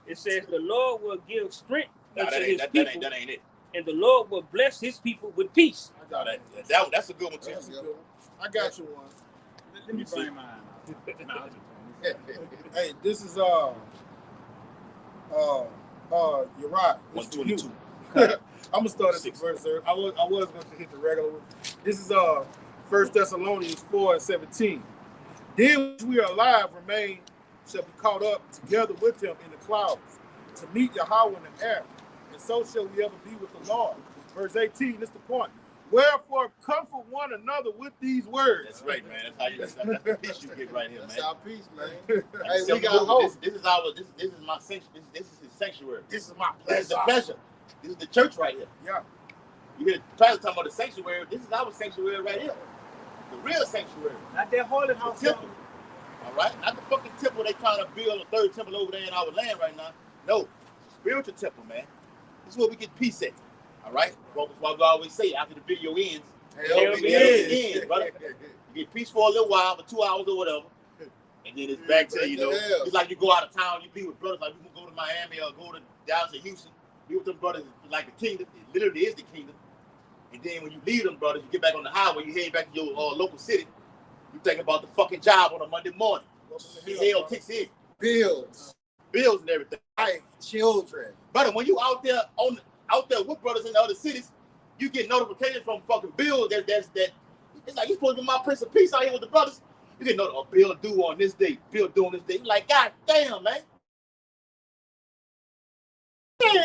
It says the Lord will give strength unto his people. That ain't it. And the Lord will bless his people with peace. That's a good one too. I got you one. Let me bring mine out. Hey, this is you're right. 122. I'm gonna start at the verse, sir. I was going to hit the regular one. This is 1 Thessalonians 4:17. Then which we are alive remain shall be caught up together with him in the clouds to meet Yahweh in the air, and so shall we ever be with the Lord. Verse 18. This is the point. Wherefore comfort one another with these words. That's right, man. That's the peace you get right here, man. That's our peace, man. Hey, we got hope. This is my sanctuary. This is his sanctuary. This is my This is the pleasure. pleasure. This is the church right here. Yeah. You hear the pastor talking about the sanctuary. This is our sanctuary right here. The real sanctuary. Not that holy The house. temple. All right? Not the fucking temple they trying to build a third temple over there in our land right now. No. Spiritual temple, man. This is where we get peace at. All right? Well, that's why we always say after the video ends, hell begins, brother. You get peace for a little while, for 2 hours or whatever. And then it's back to, it's like you go out of town, you be with brothers, like we can go to Miami or go to Dallas or Houston. Be with them brothers like the kingdom. It literally is the kingdom. And then when you leave them brothers, you get back on the highway, you head back to your local city. You think about the fucking job on a Monday morning. Hell kicks in. Bills and everything. Wife, children. Brother, when you out there with brothers in the other cities, you get notifications from fucking bills that it's like you supposed to be my Prince of Peace out here with the brothers. You get notified, bill due on this date, bill due on this date. You're like, God damn, man.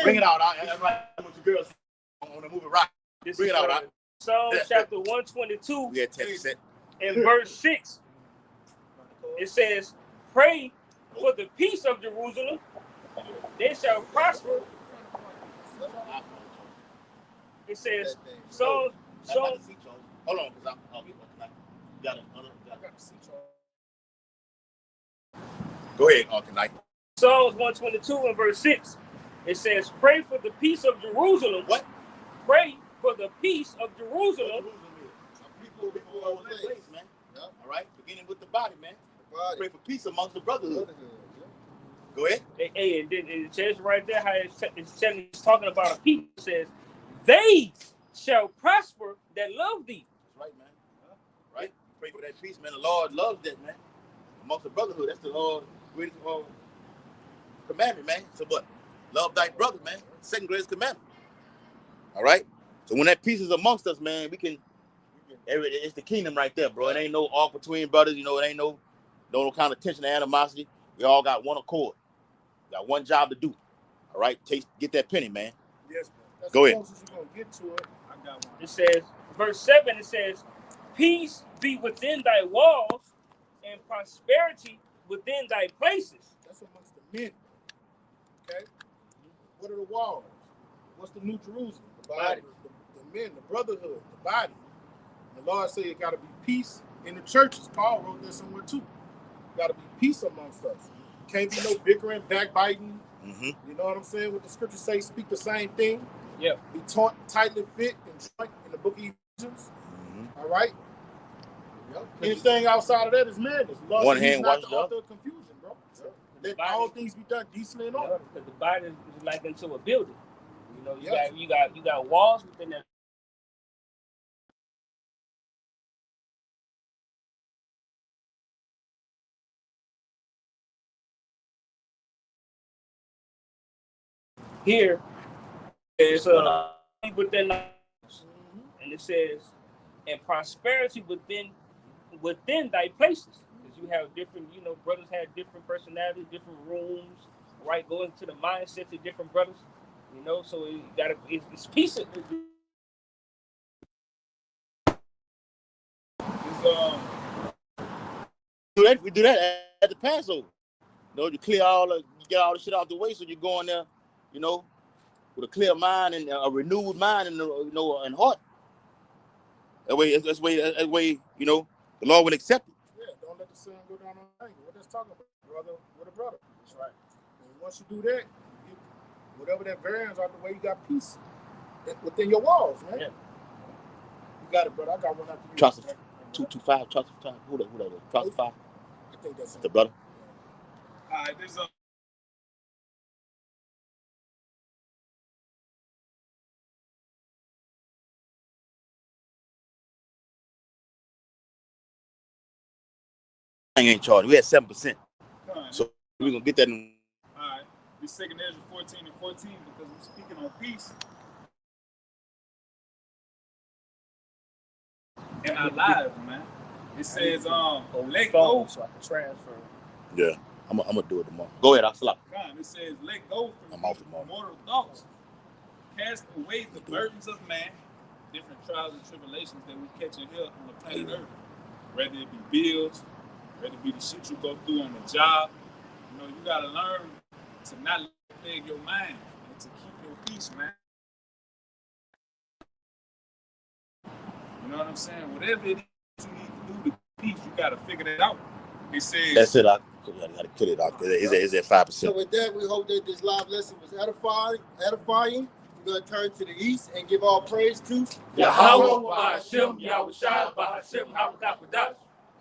Bring it out. That's right. What your girls on the movie Rock. Bring it out. Psalm chapter 122 We had 10%. and verse 6. It says, pray for the peace of Jerusalem. They shall prosper. It says, Psalm. Hold on, because I'll get one. Got it. Go ahead, tonight. Psalms 122 and verse 6. It says, pray for the peace of Jerusalem. What? Pray for the peace of Jerusalem. People all over the place, man. All right? Beginning with the body, man. Pray for peace amongst the brotherhood. Go ahead. Hey, and then it says right there how it's talking about a people. It says, they shall prosper that love thee. That's right, man. Right? Pray for that peace, man. The Lord loves that, man. Amongst the brotherhood. That's the greatest commandment, man. So what? Love thy brother, man. Second greatest commandment. All right. So when that peace is amongst us, man, it's the kingdom right there, bro. It ain't no arc between brothers. You know, it ain't no kind of tension or animosity. We all got one accord. Got one job to do. All right. Get that penny, man. Yes, man. That's Go ahead. You're gonna get to it. I got one. It says, verse 7, it says, peace be within thy walls and prosperity within thy places. That's amongst the men. Okay? What are the walls? What's the New Jerusalem? The body. The men, the brotherhood, the body. The Lord said it got to be peace in the churches. Paul wrote that somewhere too. Got to be peace amongst us. Can't be no bickering, backbiting. Mm-hmm. You know what I'm saying? What the scriptures say, speak the same thing. Yeah. Be tightly fit and joint in the book of Ephesians. Mm-hmm. All right? Yep. Anything outside of that is madness. Lord One said he's hand not wash the the author of confusion, bro. Let all things be done decently and orderly. Because the body is like into a building. You know, Yes. you got walls within that. Here is within, and it says, and prosperity within thy places. Because you have different, you know, brothers have different personalities, different rooms, right? Going to the mindset of different brothers, you know. So it's peace. We do that at the Passover. You know, you get all the shit out the way, so you're going there, you know, with a clear mind and a renewed mind and and heart. That way, you know, the Lord will accept it. Yeah, don't let the sun go down on anger. What that's talking about, brother with a brother. That's right. And once you do that, whatever that variance out the way, you got peace within your walls, man. Yeah. You got it, brother. I got one after you. Trust 225, trust 5. Who that is? Trust 5. I think that's the brother. All right, this ain't charged. We had 7%. So we're gonna get that. All right. We 2 Ezra 14 and 14 because we're speaking on peace in our lives, man. It says, let go. So I can transfer. Yeah, I'm gonna do it tomorrow. Go ahead, I'll slap. It says, let go from tomorrow. mortal thoughts. Cast away the burdens of man, different trials and tribulations that we catch in here on the planet Earth. Whether it be bills, whether it be the shit you go through on the job. You know, you gotta learn to not let it plague your mind and to keep your peace, man. You know what I'm saying? Whatever it is you need to do to peace, you gotta figure that out. It says that's it. I gotta kill it out. Is it 5%? So with that, we hope that this live lesson was edifying. We're gonna turn to the east and give all praise to Yahweh, Hashem, Yahweh Shai, Hashem, Harakapadash.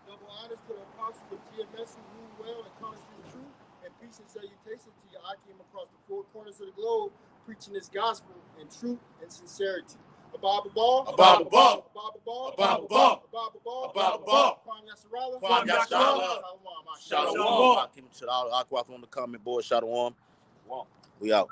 Double honors to the apostles of GMS who rule well and taught us the truth, and peace and salutation to your Akim across the four corners of the globe, preaching this gospel in truth and sincerity. A Bible ball. A Bible ball. A Bible ball. A Bible ball. A Bible ball. A Bible ball. Kwame Yasharala. Kwame Yasharala. Shalom. Shalom. Aquaf on the comment board. Shalom. We out.